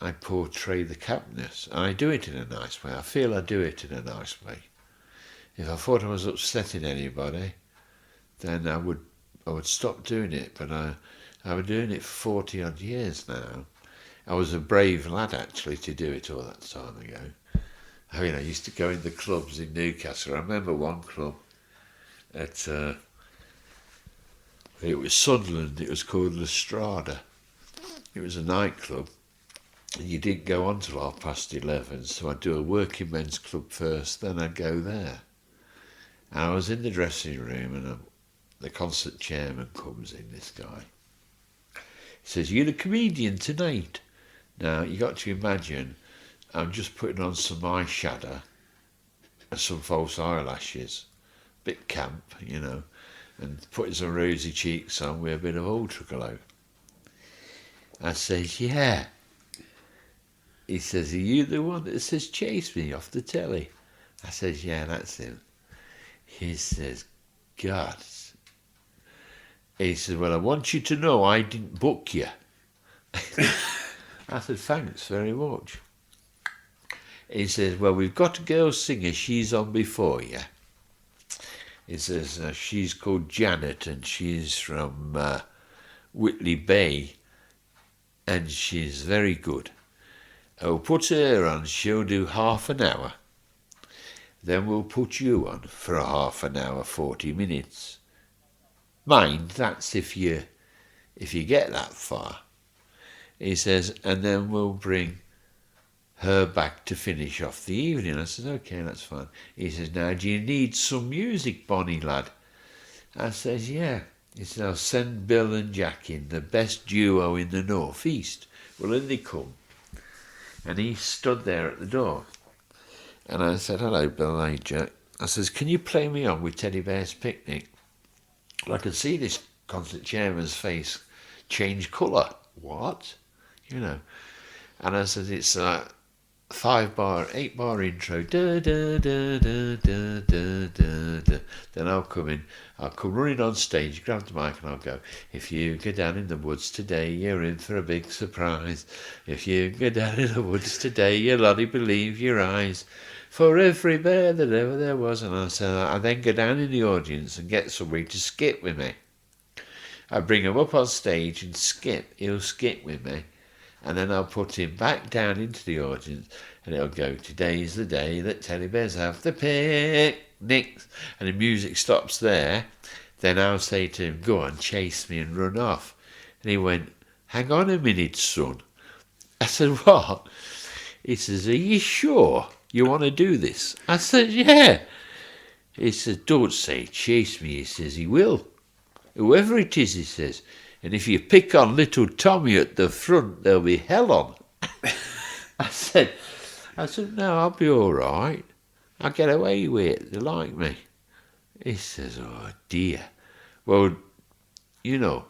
I portray the capness, and I do it in a nice way. I feel I do it in a nice way. If I thought I was upsetting anybody, then I would stop doing it, but I was doing it for 40 odd years now. I was a brave lad actually to do it all that time ago. I mean, I used to go in the clubs in Newcastle. I remember one club at it was Sunderland, it was called La Strada. It was a nightclub, and you didn't go on till 11:30, so I'd do a working men's club first, then I'd go there. And I was in the dressing room, and the concert chairman comes in, this guy. He says, "You're a comedian tonight." Now, you got to imagine, I'm just putting on some eyeshadow and some false eyelashes, bit camp, and putting some rosy cheeks on with a bit of ultra glow. I says, "Yeah." He says, "Are you the one that says chase me off the telly?" I says, "Yeah, that's him." He says, "God, He said, well, I want you to know I didn't book you. I said, thanks very much. He says, well, we've got a girl singer, she's on before you. He says, she's called Janet and she's from Whitley Bay and she's very good. I'll put her on, she'll do half an hour. Then we'll put you on for a half an hour, 40 minutes. Mind, that's if you get that far. He says, and then we'll bring her back to finish off the evening. I said, okay, that's fine. He says, now, do you need some music, Bonnie lad? I says, yeah. He says, I'll send Bill and Jack in, the best duo in the North East. Well, in they come. And he stood there at the door. And I said, hello, Bill, hey, Jack. I says, can you play me on with Teddy Bear's Picnic? Well, I could see this concert chairman's face change colour. What? You know. And I said, it's a 8-bar intro. Da, da, da, da, da, da, da, da. Then I'll come running on stage, grab the mic and I'll go, if you go down in the woods today, you're in for a big surprise. If you go down in the woods today, you'll only believe your eyes. For every bear that ever there was. And I said, I then go down in the audience and get somebody to skip with me. I bring him up on stage and skip. He'll skip with me. And then I'll put him back down into the audience and it'll go, today's the day that teddy bears have the picnics. And the music stops there. Then I'll say to him, go on, chase me and run off. And he went, hang on a minute, son. I said, what? He says, are you sure you want to do this? I said, yeah. He says, don't say chase me. He says, he will. Whoever it is, he says. And if you pick on little Tommy at the front, there'll be hell on. I said, no, I'll be all right. I'll get away with it. They like me. He says, oh, dear. Well, you know,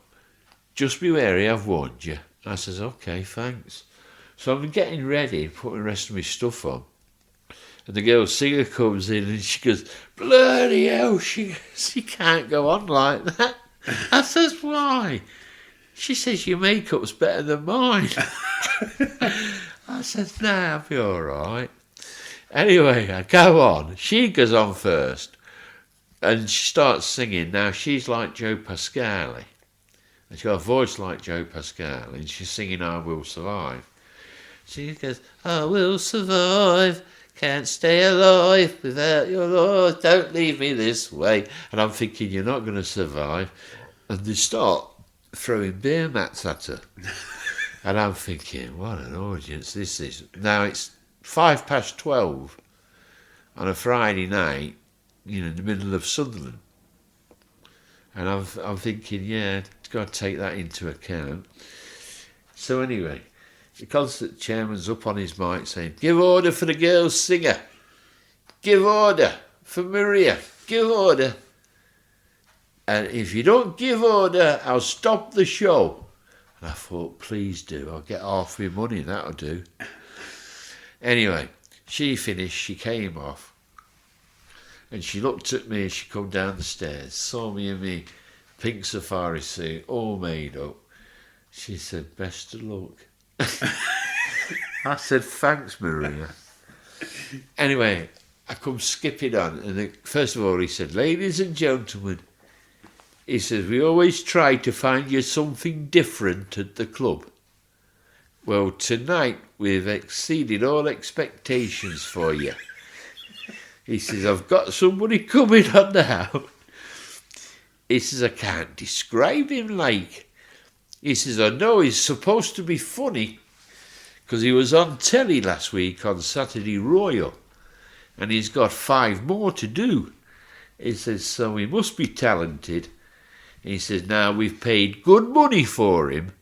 just be wary, I've warned you. I says, okay, thanks. So I'm getting ready, putting the rest of my stuff on. And the girl singer comes in and she goes, bloody hell, she can't go on like that. I says, why? She says, your makeup's better than mine. I says, nah, I'll be all right. Anyway, I go on. She goes on first. And she starts singing. Now, she's like Joe Pasquale. And she's got a voice like Joe Pasquale. And she's singing I Will Survive. She goes, I will survive. Can't stay alive without your love. Don't leave me this way. And I'm thinking, you're not going to survive. And they start throwing beer mats at her. And I'm thinking, what an audience this is. Now it's 12:05 on a Friday night, you know, in the middle of Sunderland. And I'm thinking, yeah, got to take that into account. So anyway, the concert chairman's up on his mic saying, give order for the girl singer. Give order for Maria. Give order. And if you don't give order, I'll stop the show. And I thought, please do. I'll get half my money, that'll do. Anyway, she finished, she came off. And she looked at me as she come down the stairs, saw me in me pink safari suit, all made up. She said, best of luck. I said, thanks, Maria. Anyway, I come skipping on. And first of all, he said, ladies and gentlemen, he says, we always try to find you something different at the club. Well, tonight we've exceeded all expectations for you. He says, I've got somebody coming on now. He says, I can't describe him like. He says, I know he's supposed to be funny because he was on telly last week on Saturday Royal and he's got 5 more to do. He says, so he must be talented. He says, now we've paid good money for him,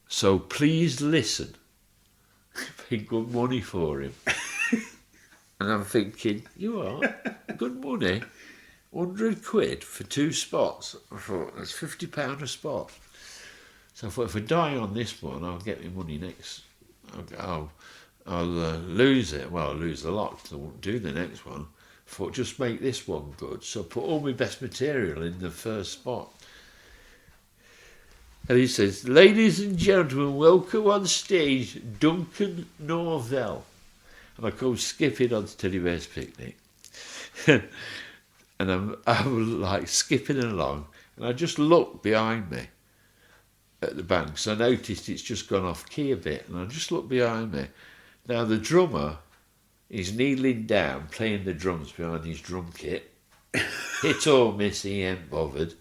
so please listen. Paid good money for him. And I'm thinking, you are? Good money? 100 quid for 2 spots. I thought, that's £50 a spot. So I thought, if I die on this one, I'll get my money next. I'll lose it. Well, I'll lose a lot because I won't do the next one. I thought, just make this one good. So I put all my best material in the first spot. And he says, "Ladies and gentlemen, welcome on stage, Duncan Norvelle." And I go skipping on to Teddy Bear's Picnic. And I'm like skipping along, and I just look behind me at the band, because I noticed it's just gone off key a bit, and I just look behind me. Now the drummer is kneeling down, playing the drums behind his drum kit. Hit or miss, he ain't bothered.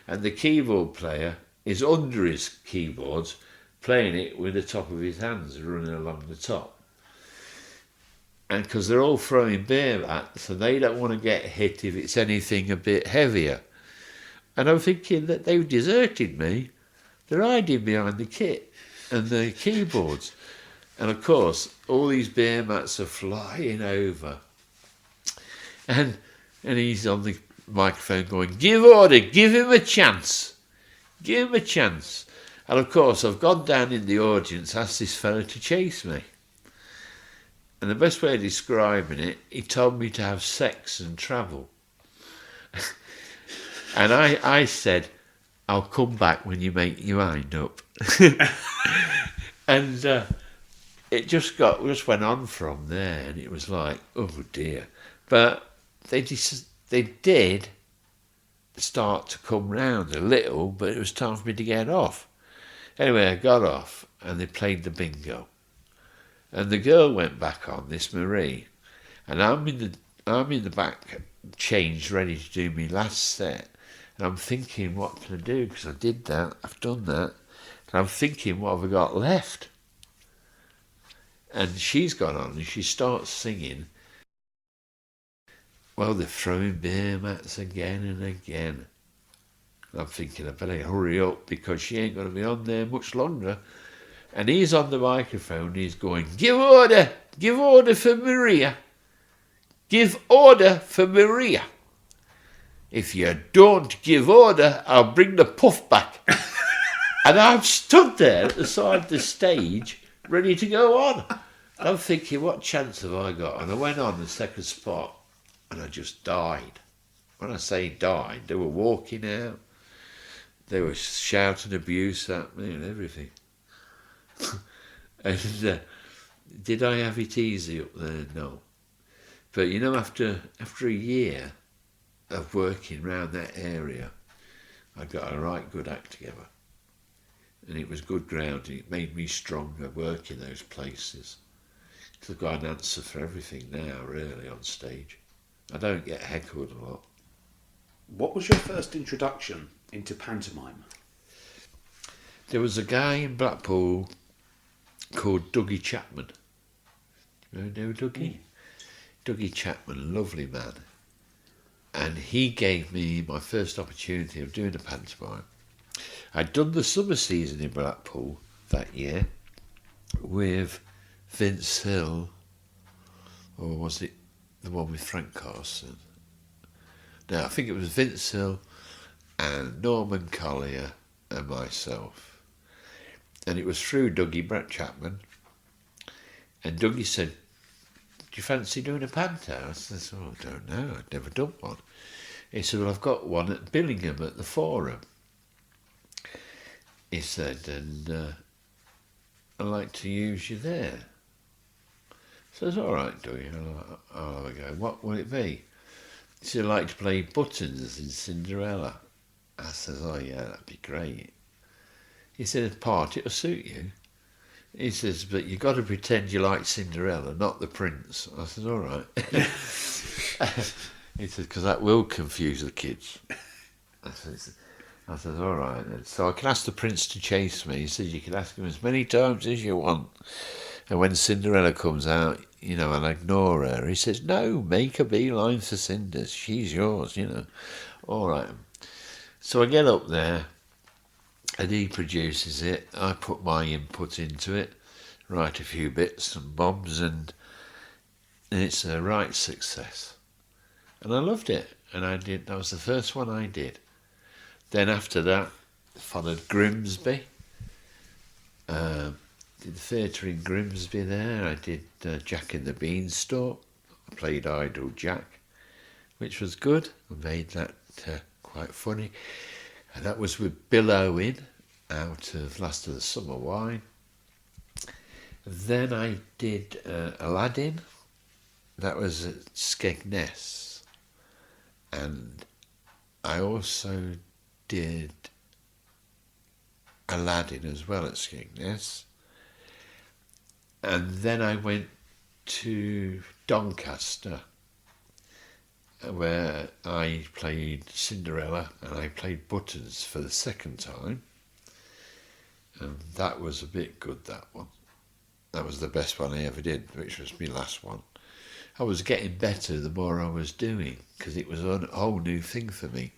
And the keyboard player is under his keyboards, playing it with the top of his hands running along the top. And because they're all throwing beer mats, so they don't want to get hit if it's anything a bit heavier. And I'm thinking that they've deserted me. They're hiding behind the kit and the keyboards. And of course, all these beer mats are flying over. And he's on the microphone going, "Give order, give him a chance. Give him a chance." And of course, I've gone down in the audience, asked this fellow to chase me. And the best way of describing it, he told me to have sex and travel. And I said, "I'll come back when you make your mind up." And it just went on from there, and it was like, oh dear. But they did start to come round a little, but it was time for me to get off. Anyway, I got off, and they played the bingo. And the girl went back on, this Marie, and I'm in the back, changed, ready to do my last set. And I'm thinking, what can I do? Because I did that, I've done that. And I'm thinking, what have I got left? And she's gone on, and she starts singing, "Well, they're throwing beer mats again and again." And I'm thinking, I better hurry up, because she ain't going to be on there much longer. And he's on the microphone, he's going, give order for Maria. Give order for Maria. If you don't give order, I'll bring the puff back." And I've stood there at the side of the stage, ready to go on. And I'm thinking, what chance have I got? And I went on the second spot, and I just died. When I say died, they were walking out. They were shouting abuse at me and everything. And did I have it easy up there? No. But you know, after a year of working around that area, I got a right good act together. And it was good grounding. It made me stronger working those places. Because I've got an answer for everything now, really, on stage. I don't get heckled a lot. What was your first introduction into pantomime? There was a guy in Blackpool called Dougie Chapman. You know Dougie? Dougie Chapman, lovely man. And he gave me my first opportunity of doing a pantomime. I'd done the summer season in Blackpool that year with Vince Hill, or was it the one with Frank Carson? No, I think it was Vince Hill and Norman Collier and myself. And it was through Dougie Brett Chapman. And Dougie said, "Do you fancy doing a panto?" I said, "Oh, I don't know, I'd never done one." He said, "Well, I've got one at Billingham at the Forum." He said, "And I'd like to use you there." So I said, "All right, Dougie, I'll have a go. What will it be?" He said, "I'd like to play Buttons in Cinderella." I said, "Oh yeah, that'd be great." He said, "A part, it'll suit you." He says, "But you've got to pretend you like Cinderella, not the prince." I said, "All right." He said, "Because that will confuse the kids." I said, "All right then." So I can ask the prince to chase me. He said, "You can ask him as many times as you want. And when Cinderella comes out, and I ignore her," he says, "No, make a beeline for Cinders. She's yours, All right." So I get up there, and he produces it. I put my input into it, write a few bits and bobs, and it's a right success. And I loved it. And that was the first one I did. Then after that, followed Grimsby. Did the theatre in Grimsby there. I did Jack in the Beanstalk. I played Idle Jack, which was good. I made that quite funny. And that was with Bill Owen out of Last of the Summer Wine. Then I did Aladdin. That was at Skegness. And I also did Aladdin as well at Skegness. And then I went to Doncaster, where I played Cinderella and I played Buttons for the second time. And that was a bit good, that one. That was the best one I ever did, which was my last one. I was getting better the more I was doing, because it was a whole new thing for me.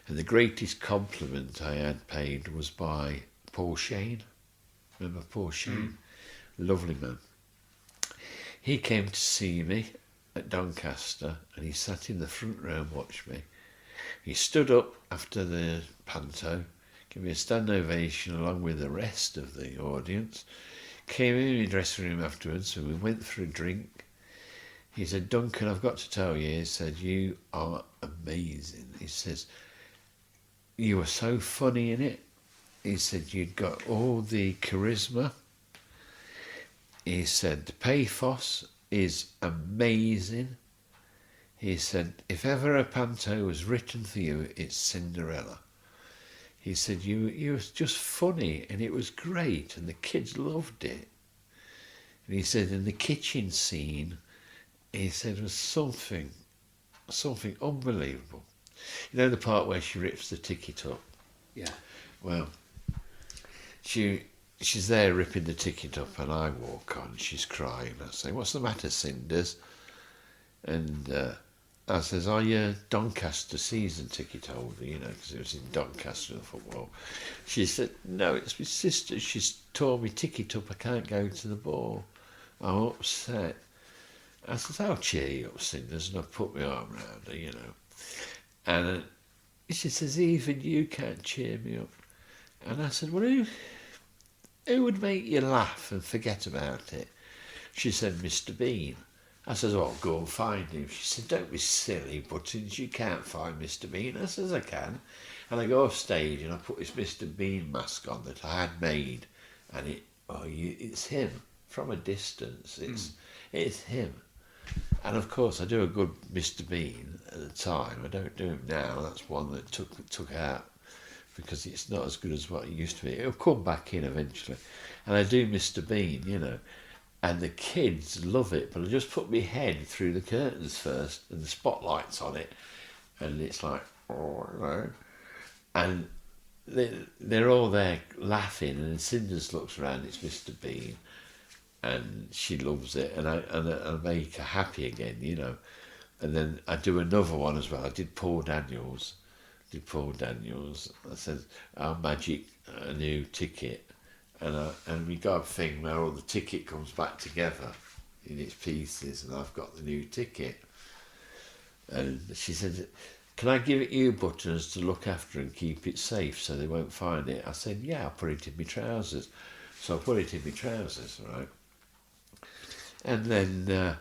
And the greatest compliment I had paid was by Paul Shane. Remember Paul Shane? Lovely man. He came to see me at Doncaster and he sat in the front row and watched me. He stood up after the panto, gave me a standing ovation along with the rest of the audience, came in the dressing room afterwards and we went for a drink. He said, Duncan, I've got to tell you, he said, you are amazing. He says, you were so funny in it. He said, you'd got all the charisma. He said, the pathos is amazing. He said, if ever a panto was written for you, it's Cinderella. He said, you were just funny and it was great and the kids loved it. And he said, in the kitchen scene, he said, was something unbelievable. You know the part where she rips the ticket up? Yeah. Well, she's there ripping the ticket up and I walk on, she's crying. I say, what's the matter, Cinders? And I says, are you a Doncaster season ticket holder, you know, because it was in Doncaster. I thought, well, she said, no, it's my sister. She's tore my ticket up. I can't go to the ball. I'm upset. I says, I'll cheer you up, Cinders, and I put my arm around her, you know. And she says, even you can't cheer me up. And I said, well, who would make you laugh and forget about it? She said, Mr. Bean. I says, oh, go and find him. She said, don't be silly, Buttons, you can't find Mr. Bean. I says, I can. And I go off stage and I put this Mr. Bean mask on that I had made. And it's him. From a distance, it's him. And of course, I do a good Mr. Bean at the time. I don't do him now. That's one that took out because it's not as good as what it used to be. It'll come back in eventually. And I do Mr. Bean, you know. And the kids love it, but I just put my head through the curtains first and the spotlight's on it. And it's like, oh, no. And they're all there laughing and Cinders looks around, it's Mr. Bean. And she loves it and I make her happy again, you know. And then I do another one as well. I did Paul Daniels. I said, I'll magic a new ticket. And we got a thing where all the ticket comes back together in its pieces and I've got the new ticket. And she said, can I give it you, Buttons, to look after and keep it safe so they won't find it? I said, yeah, I'll put it in my trousers. So I put it in my trousers, right? And then a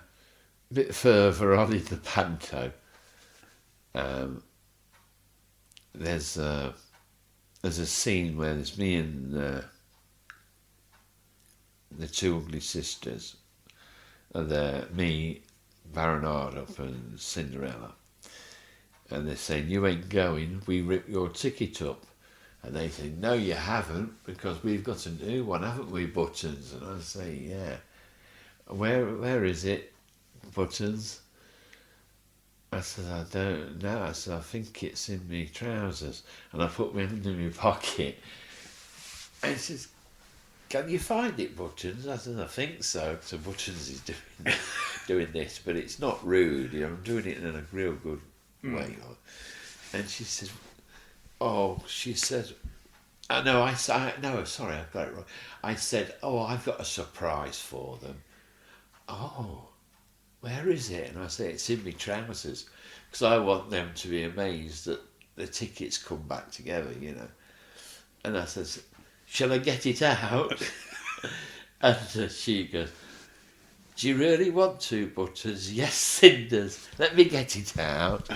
bit further on in the panto, there's a scene where there's me and the two ugly sisters, and they're me, Baron Ardup and Cinderella. And they're saying, you ain't going, we ripped your ticket up. And they say, no, you haven't, because we've got a new one, haven't we, Buttons? And I say, yeah. Where is it, Buttons? I said, I don't know. I said, I think it's in my trousers. And I put my hand in my pocket. And he says, can you find it, Buttons? I said, I think so. So Buttons is doing this, but it's not rude. You know, I'm doing it in a real good way. And she says, sorry, I've got it wrong. I said, I've got a surprise for them. Oh, where is it? And I say, it's in my trousers, because I want them to be amazed that the tickets come back together, you know. And I says, shall I get it out? And she goes, do you really want to, Butters? Yes, Cinders, let me get it out.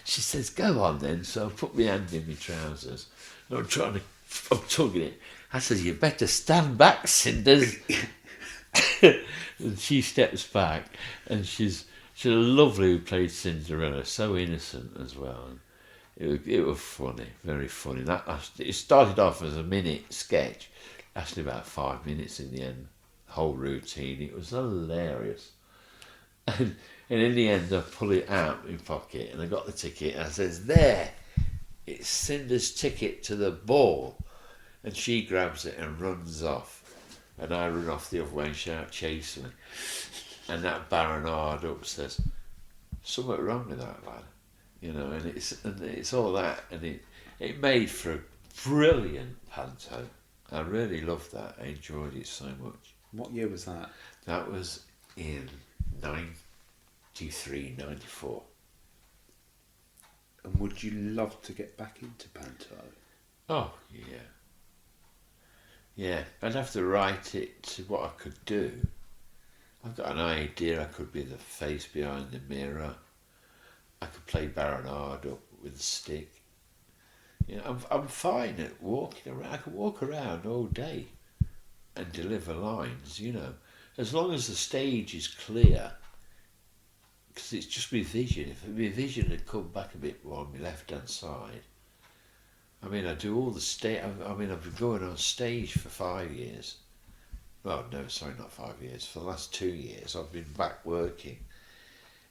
She says, go on then. So I put my hand in my trousers. And I'm trying to I'm tugging it. I says, you better stand back, Cinders. And she steps back, and she's lovely who played Cinderella, so innocent as well. And it was funny, very funny. It started off as a minute sketch, lasted about 5 minutes in the end. The whole routine, it was hilarious. And in the end, I pull it out of my pocket, and I got the ticket, and I says, there, it's Cinder's ticket to the ball. And she grabs it and runs off. And I run off the other way and shout, chase me. And that Baron Hard up says, something wrong with that lad. You know, and it's all that. And it made for a brilliant panto. I really loved that. I enjoyed it so much. What year was that? That was in 93, 94. And would you love to get back into panto? Oh, yeah. Yeah, I'd have to write it to what I could do. I've got an idea. I could be the face behind the mirror. I could play Baron Hard up with a stick. You know, I'm fine at walking around. I could walk around all day and deliver lines, you know, as long as the stage is clear. Because it's just my vision. If my vision had come back a bit more on my left-hand side, I mean, I do all the stage. I mean, I've been going on stage for 5 years. Well, no, sorry, not 5 years. For the last 2 years, I've been back working,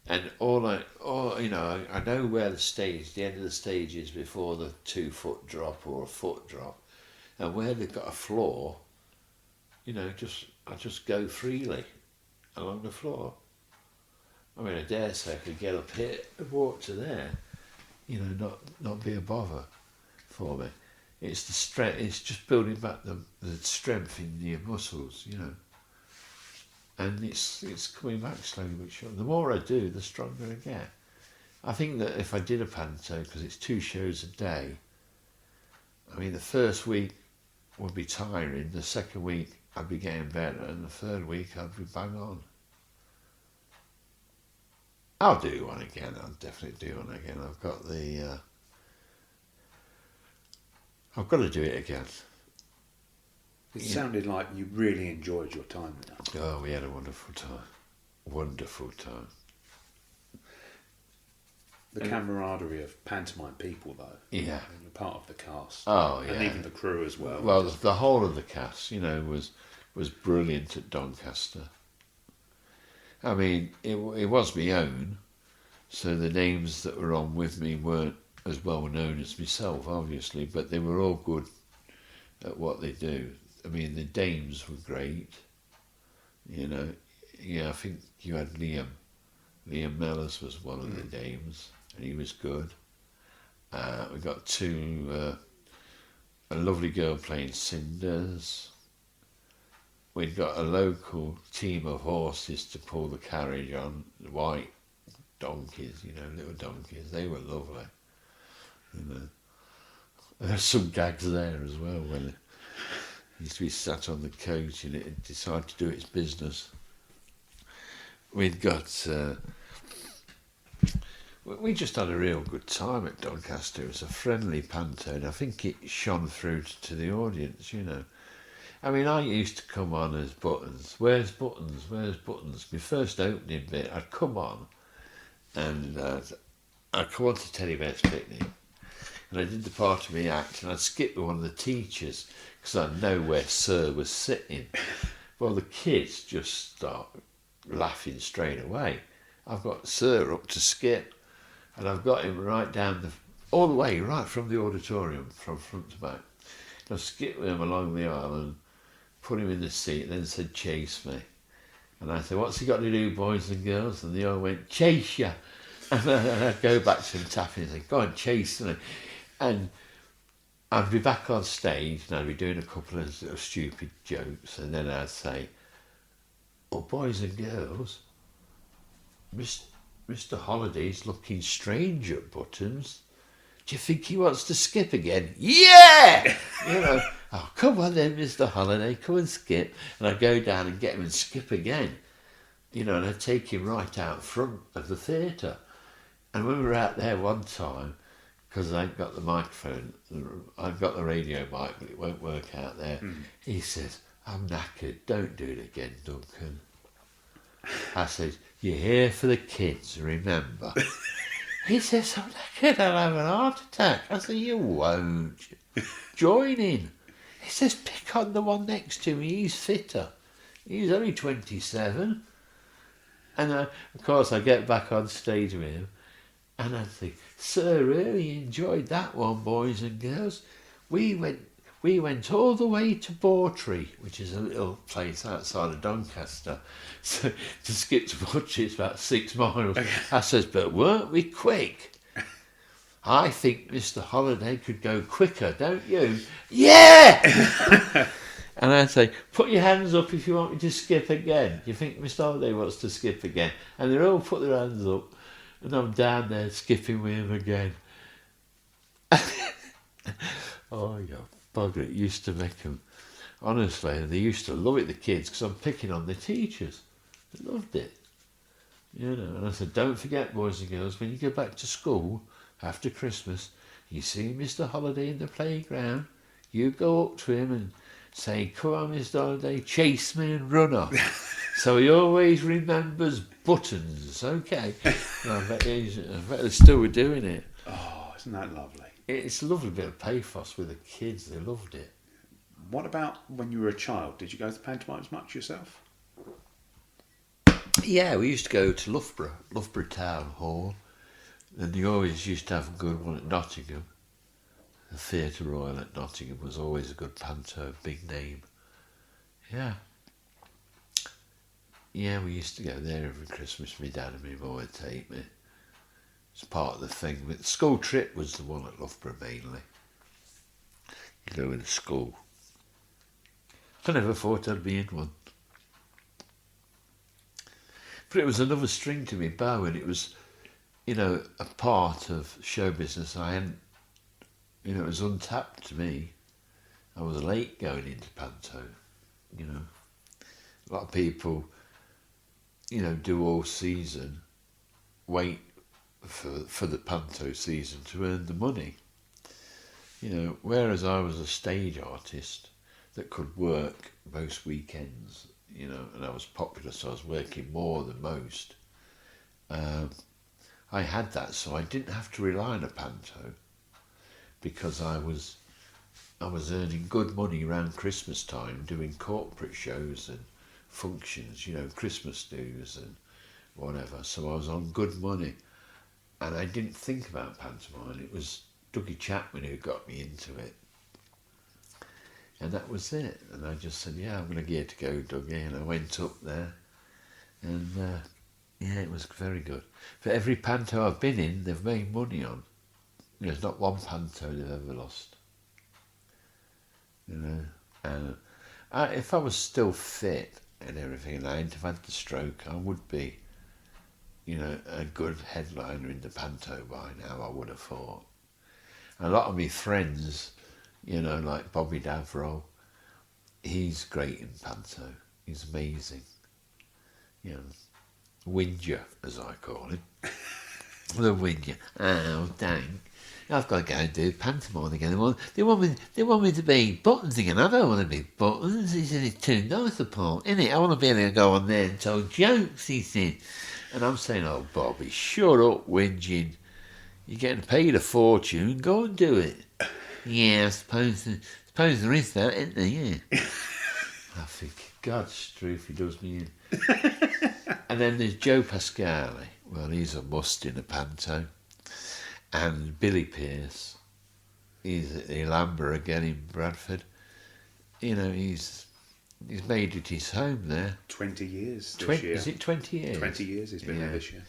and you know, I know where the end of the stage is before the 2 foot drop or a foot drop, and where they've got a floor, you know, I just go freely along the floor. I mean, I dare say I could get up here and walk to there, you know, not be a bother for me. It's the strength. It's just building back the strength in your muscles, you know. And it's coming back slowly but surely. The more I do, the stronger I get. I think that if I did a panto, because it's 2 shows a day, I mean, the first week would be tiring. The second week I'd be getting better, and the third week I'd be bang on. I'll do one again. I'll definitely do one again. I've got to do it again. It sounded like you really enjoyed your time there. Oh, we had a wonderful time. Wonderful time. The camaraderie of pantomime people, though. Yeah. And you're part of the cast. Oh, yeah. And even the crew as well. Well, the whole of the cast, you know, was brilliant at Doncaster. I mean, it was my own, so the names that were on with me weren't as well known as myself, obviously, but they were all good at what they do. I mean, the dames were great, you know. Yeah, I think you had Liam. Liam Mellors was one of the dames, and he was good. We got a lovely girl playing Cinders. We'd got a local team of horses to pull the carriage on, white donkeys, you know, little donkeys. They were lovely. You know, there's some gags there as well when it used to be sat on the coach and it decided to do its business. We'd got we just had a real good time at Doncaster. It was a friendly panto, and I think it shone through to the audience, you know. I mean, I used to come on as Buttons. Where's Buttons? Where's Buttons? My first opening bit, I'd come on, and I'd come on to Teddy Bear's Picnic, and I did the part of my act, and I'd skip with one of the teachers, because I know where Sir was sitting. Well, the kids just start laughing straight away. I've got Sir up to skip, and I've got him right down all the way, right from the auditorium, from front to back. I skipped with him along the aisle and put him in the seat, and then said, chase me. And I said, what's he got to do, boys and girls? And they all went, chase ya. And I'd go back to him tapping and say, go on, chase me. And I'd be back on stage and I'd be doing a couple of sort of stupid jokes, and then I'd say, oh, boys and girls, Mr. Holliday's looking strange at Buttons. Do you think he wants to skip again? Yeah! You know, oh, come on then, Mr. Holliday, come and skip. And I'd go down and get him and skip again. You know, and I'd take him right out front of the theatre. And when we were out there one time, because I ain't got the microphone. I've got the radio mic, but it won't work out there. He says, I'm knackered, don't do it again, Duncan. I said, you're here for the kids, remember? He says, I'm knackered, I'll have an heart attack. I said, you won't. Join in. He says, pick on the one next to me, he's fitter. He's only 27. And of course I get back on stage with him and I think, sir, really enjoyed that one, boys and girls. We went all the way to Bawtry, which is a little place outside of Doncaster. So to skip to Bawtry, it's about 6 miles. I says, but weren't we quick? I think Mr. Holiday could go quicker, don't you? Yeah! And I say, put your hands up if you want me to skip again. You think Mr. Holiday wants to skip again? And they all put their hands up, and I'm down there skipping with him again. Oh, you bugger, it used to make them... Honestly, they used to love it, the kids, because I'm picking on the teachers. They loved it. You know, and I said, don't forget, boys and girls, when you go back to school after Christmas, you see Mr. Holiday in the playground, you go up to him and say, come on, Mr. Holiday, chase me and run off. So he always remembers buttons, okay? I bet they're still doing it. Oh, isn't that lovely? It's a lovely bit of pathos with the kids, they loved it. What about when you were a child? Did you go to pantomimes much yourself? Yeah, we used to go to Loughborough Town Hall, and you always used to have a good one at Nottingham. The Theatre Royal at Nottingham was always a good panto, big name. Yeah. Yeah, we used to go there every Christmas. My dad and my mum would take me. It's part of the thing. But the school trip was the one at Loughborough mainly. You go with the school. I never thought I'd be in one. But it was another string to my bow, and it was, you know, a part of show business I hadn't, you know, it was untapped to me. I was late going into panto, you know. A lot of people, you know, do all season, wait for the panto season to earn the money. You know, whereas I was a stage artist that could work most weekends, you know, and I was popular, so I was working more than most. I had that, so I didn't have to rely on a panto because I was earning good money around Christmas time doing corporate shows and functions, you know, Christmas dues and whatever. So I was on good money, and I didn't think about pantomime. It was Dougie Chapman who got me into it. And that was it. And I just said, yeah, I'm going to get to go, Dougie. And I went up there. And, yeah, it was very good. For every panto I've been in, they've made money on. You know, there's not one panto they've ever lost. You know, and if I was still fit and everything, and I hadn't have had the stroke, I would be, you know, a good headliner in the panto by now, I would have thought. And a lot of my friends, you know, like Bobby Davro, he's great in panto. He's amazing. You know, Whinger, as I call him. The Whinger. Oh, dang. I've got to go and do pantomime again. They want me to be buttons again. I don't want to be buttons. He said, it's too nice a part, isn't it? I want to be able to go on there and tell jokes, he said. And I'm saying, oh, Bobby, shut up, whinging. You're getting paid a fortune. Go and do it. Yeah, I suppose there is that, isn't there? Yeah. I think, God's truth, he does me in. And then there's Joe Pasquale. Well, he's a must in a panto. And Billy Pearce. He's at the Alhambra again in Bradford. You know, he's made it his home there. 20 years this year. Is it 20 years? 20 years he's been there this year.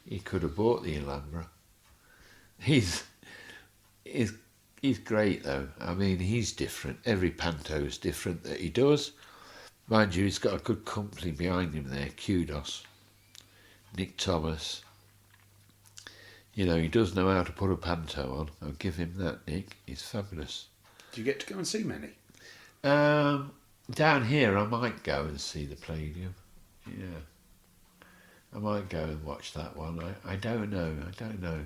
He could have bought the Alhambra. He's great though. I mean, he's different. Every panto's different that he does. Mind you, he's got a good company behind him there. Kudos. Nick Thomas. You know, he does know how to put a panto on. I'll give him that, Nick. He's fabulous. Do you get to go and see many? Down here, I might go and see the Palladium. Yeah. I might go and watch that one. I don't know.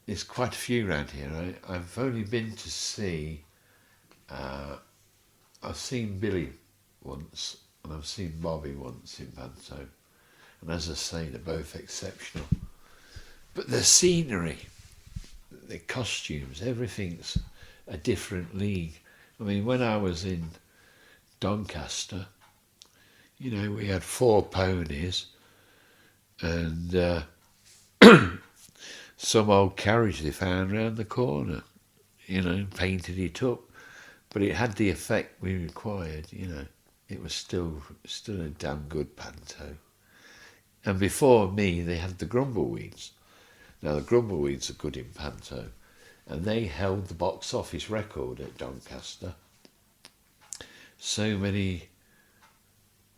there's quite a few around here. I've only been to see, I've seen Billy once, and I've seen Bobby once in Panto. And as I say, they're both exceptional. But the scenery, the costumes, everything's a different league. I mean, when I was in Doncaster, you know, we had 4 ponies and some old carriage they found round the corner, you know, painted it up. But it had the effect we required, you know. It was still a damn good Panto. And before me, they had the Grumbleweeds. Now, the Grumbleweeds are good in Panto, and they held the box office record at Doncaster. So many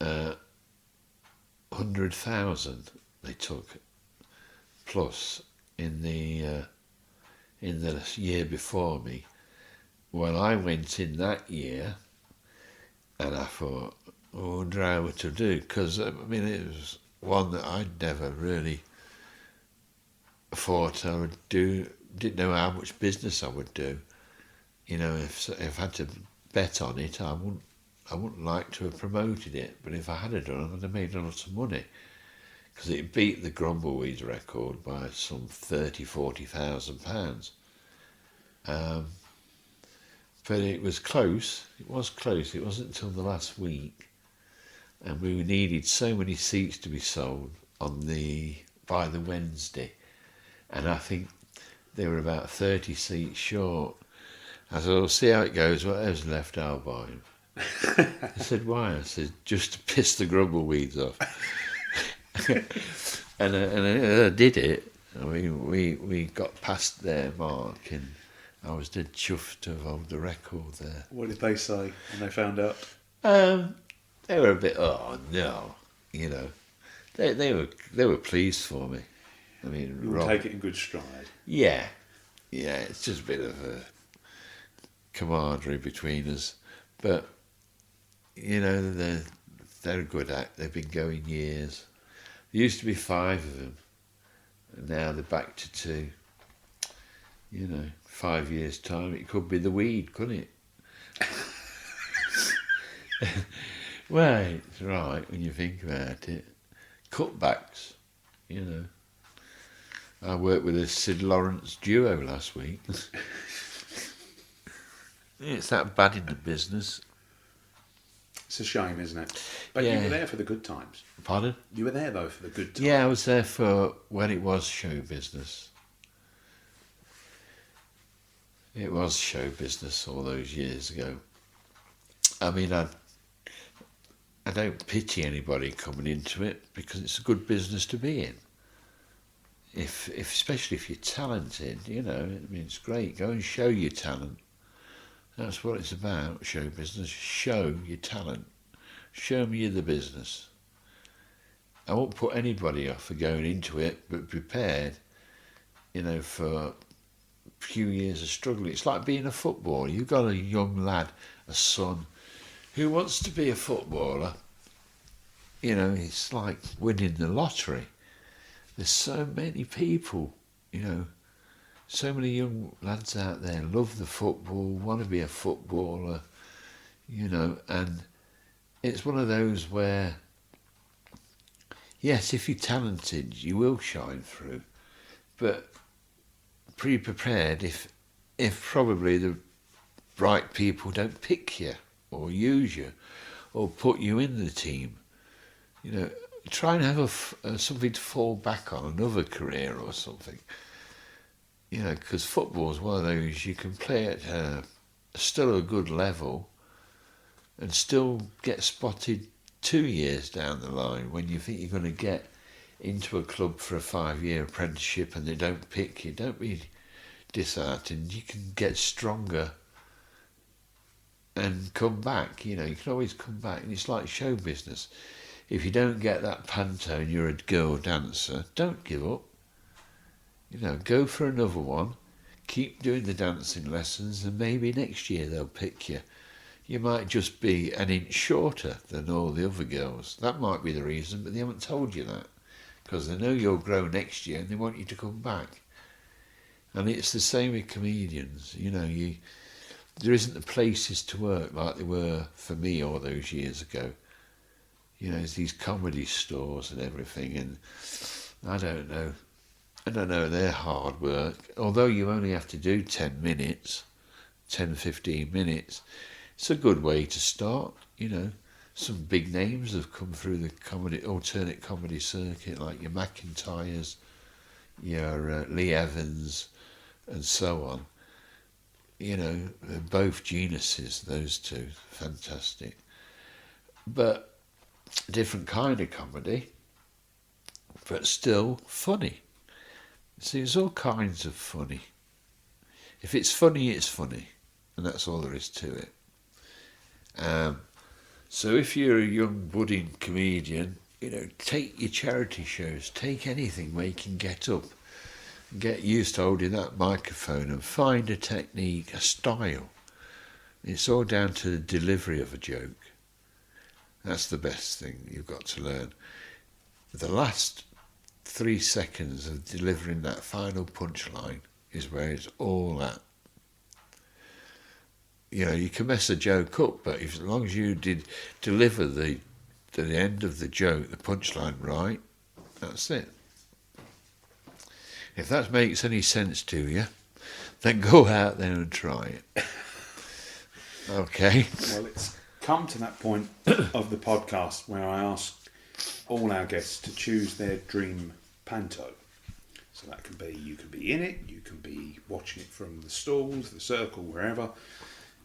100,000 they took, plus in the year before me. Well, I went in that year, and I thought, I wonder how it would do, because I mean it was one that I'd never really thought I would do. Didn't know how much business I would do. You know, if I had to bet on it, I wouldn't like to have promoted it. But if I had done, I'd have made a lot of money, because it beat the Grumbleweeds record by some £40,000. But it was close. It was close. It wasn't until the last week, and we needed so many seats to be sold by the Wednesday, and I think they were about 30 seats short. I said, "We'll see how it goes. Whatever's left, I'll buy them." I said, "Why?" I said, "Just to piss the Grumbleweeds off." and I did it. I mean, we got past their mark, and I was dead chuffed to hold the record there. What did they say when they found out? They were a bit, oh no, you know. They were pleased for me. I mean, You will take it in good stride. Yeah, it's just a bit of a camaraderie between us, but you know, they're a good act. They've been going years. There used to be 5 of them, and now they're back to 2. You know, 5 years' time, it could be the Weed, couldn't it? Well, it's right when you think about it. Cutbacks, you know. I worked with a Sid Lawrence duo last week. It's that bad in the business. It's a shame, isn't it? But Yeah. you were there for the good times. Pardon? You were there, though, for the good times. Yeah, I was there for when it was show business. It was show business all those years ago. I mean, I don't pity anybody coming into it, because it's a good business to be in. Especially if you're talented, you know, I mean, it's great. Go and show your talent. That's what it's about, show business. Show your talent. Show me you're the business. I won't put anybody off for going into it, but prepared, you know, for a few years of struggle. It's like being a footballer. You've got a young lad, a son, who wants to be a footballer. You know, it's like winning the lottery. There's so many people, you know, so many young lads out there love the football, want to be a footballer, you know, and it's one of those where, yes, if you're talented, you will shine through, but be prepared if probably the right people don't pick you or use you or put you in the team, you know. Try and have something to fall back on, another career or something. You know, because football is one of those you can play at still a good level and still get spotted 2 years down the line when you think you're going to get into a club for a 5-year apprenticeship and they don't pick you. Don't be disheartened. You can get stronger and come back. You know, you can always come back. And it's like show business. If you don't get that panto and you're a girl dancer, don't give up. You know, go for another one. Keep doing the dancing lessons, and maybe next year they'll pick you. You might just be an inch shorter than all the other girls. That might be the reason, but they haven't told you that, because they know you'll grow next year and they want you to come back. And it's the same with comedians. There isn't the places to work like there were for me all those years ago. There's these comedy stores and everything, and I don't know, they're hard work. Although you only have to do 10 minutes, 10, 15 minutes, it's a good way to start, Some big names have come through the alternate comedy circuit, like your McIntyres, your Lee Evans, and so on. They're both geniuses, those two, fantastic. But different kind of comedy, but still funny. See, there's all kinds of funny. If it's funny, it's funny, and that's all there is to it. So if you're a young budding comedian, take your charity shows, take anything where you can get up, get used to holding that microphone and find a technique, a style. It's all down to the delivery of a joke. That's the best thing you've got to learn. The last 3 seconds of delivering that final punchline is where it's all at. You can mess a joke up, but as long as you did deliver the end of the joke, the punchline right, that's it. If that makes any sense to you, then go out there and try it. Okay. Well, it's come to that point of the podcast where I ask all our guests to choose their dream panto. So that can be, you can be in it, you can be watching it from the stalls, the circle, wherever,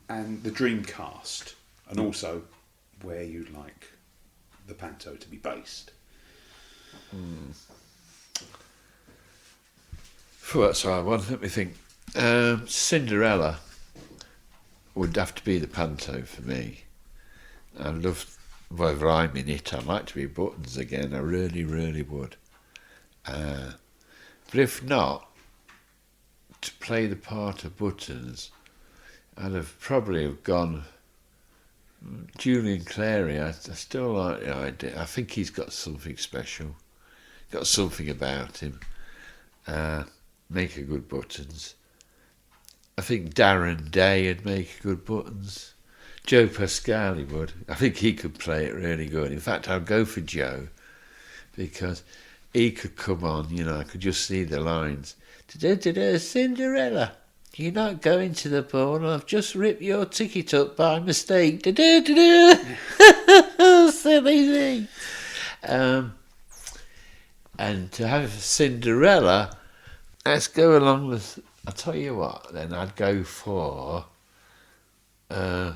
and the dream cast, and also where you'd like the panto to be based. That's a hard one. Let me think. Cinderella would have to be the panto for me. I love whether I'm in it. I'd like to be Buttons again. I really, really would. But if not, to play the part of Buttons, I'd have probably gone Julian Clary. I still like the idea. I think he's got something special. Got something about him. Make a good Buttons. I think Darren Day would make a good Buttons. Joe Pascali would. I think he could play it really good. In fact, I'd go for Joe because he could come on, I could just see the lines. Cinderella, you're not going to the ball. I've just ripped your ticket up by mistake. Silly thing. And to have Cinderella, let's go along with... I'll tell you what, then I'd go for the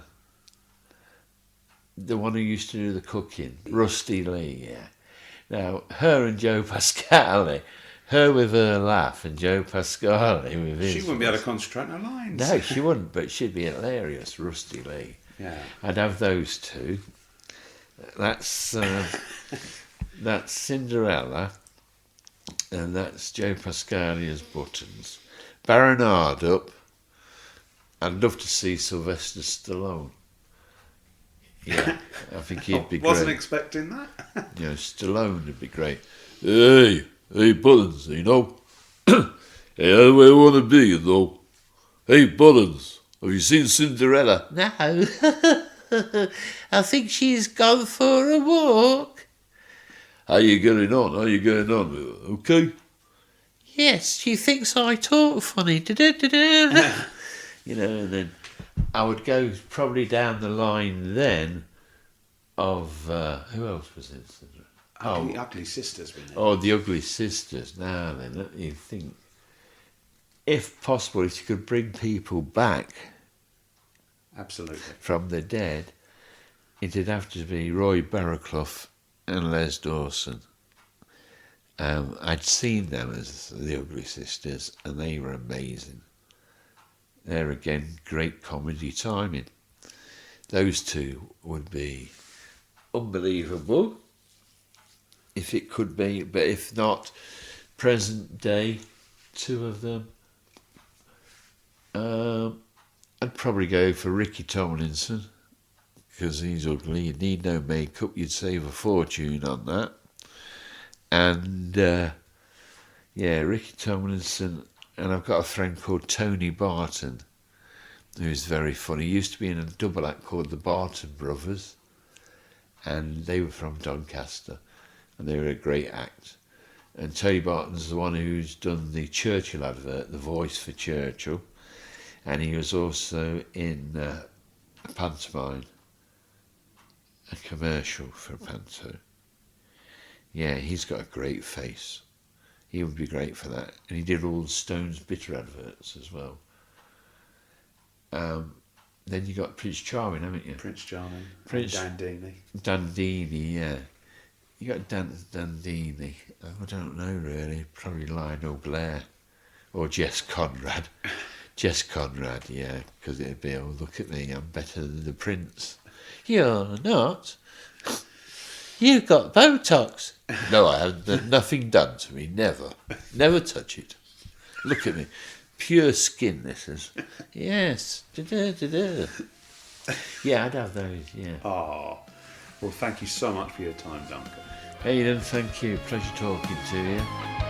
one who used to do the cooking, Rusty Lee, yeah. Now, her and Joe Pascali, her with her laugh and Joe Pascali with his... She wouldn't be able to concentrate on her lines. No, she wouldn't, but she'd be hilarious, Rusty Lee. Yeah. I'd have those two. That's Cinderella, and that's Joe Pascali as Buttons. Baronard up. I'd love to see Sylvester Stallone. Yeah, I think he'd be great. Wasn't expecting that. Stallone would be great. Hey, Buttons, Hey, how do I want to be, Hey, Buttons, have you seen Cinderella? No. I think she's gone for a walk. How you getting on? With her? Okay? Yes, she thinks I talk funny. And then I would go probably down the line then of... who else was it? Ugly Sisters, wasn't it? Oh, the Ugly Sisters. Now then, let me think. If possible, if you could bring people back... Absolutely. From the dead, it'd have to be Roy Barraclough and Les Dawson. I'd seen them as the Ugly Sisters, and they were amazing. There again, great comedy timing. Those two would be unbelievable, if it could be, but if not, present day, two of them. I'd probably go for Ricky Tomlinson, because he's ugly. You'd need no makeup. You'd save a fortune on that. And, Ricky Tomlinson And I've got a friend called Tony Barton, who's very funny. He used to be in a double act called the Barton Brothers, and they were from Doncaster, and they were a great act. And Tony Barton's the one who's done the Churchill advert, the voice for Churchill, and he was also in a pantomime, a commercial for Panto. Yeah, he's got a great face. He would be great for that. And he did all the Stones Bitter adverts as well. Then you got Prince Charming, haven't you? Prince Charming, Prince Dandini. Dandini, yeah. You got Dandini. I don't know really. Probably Lionel Blair or Jess Conrad. Jess Conrad, yeah, because it'd be, oh, look at me, I'm better than the Prince. You're not. You've got Botox. No, I haven't had nothing done to me. Never. Never touch it. Look at me. Pure skin, this is. Yes. Da-da-da-da. Yeah, I'd have those, yeah. Ah, well, thank you so much for your time, Duncan. Hey, then, thank you. Pleasure talking to you.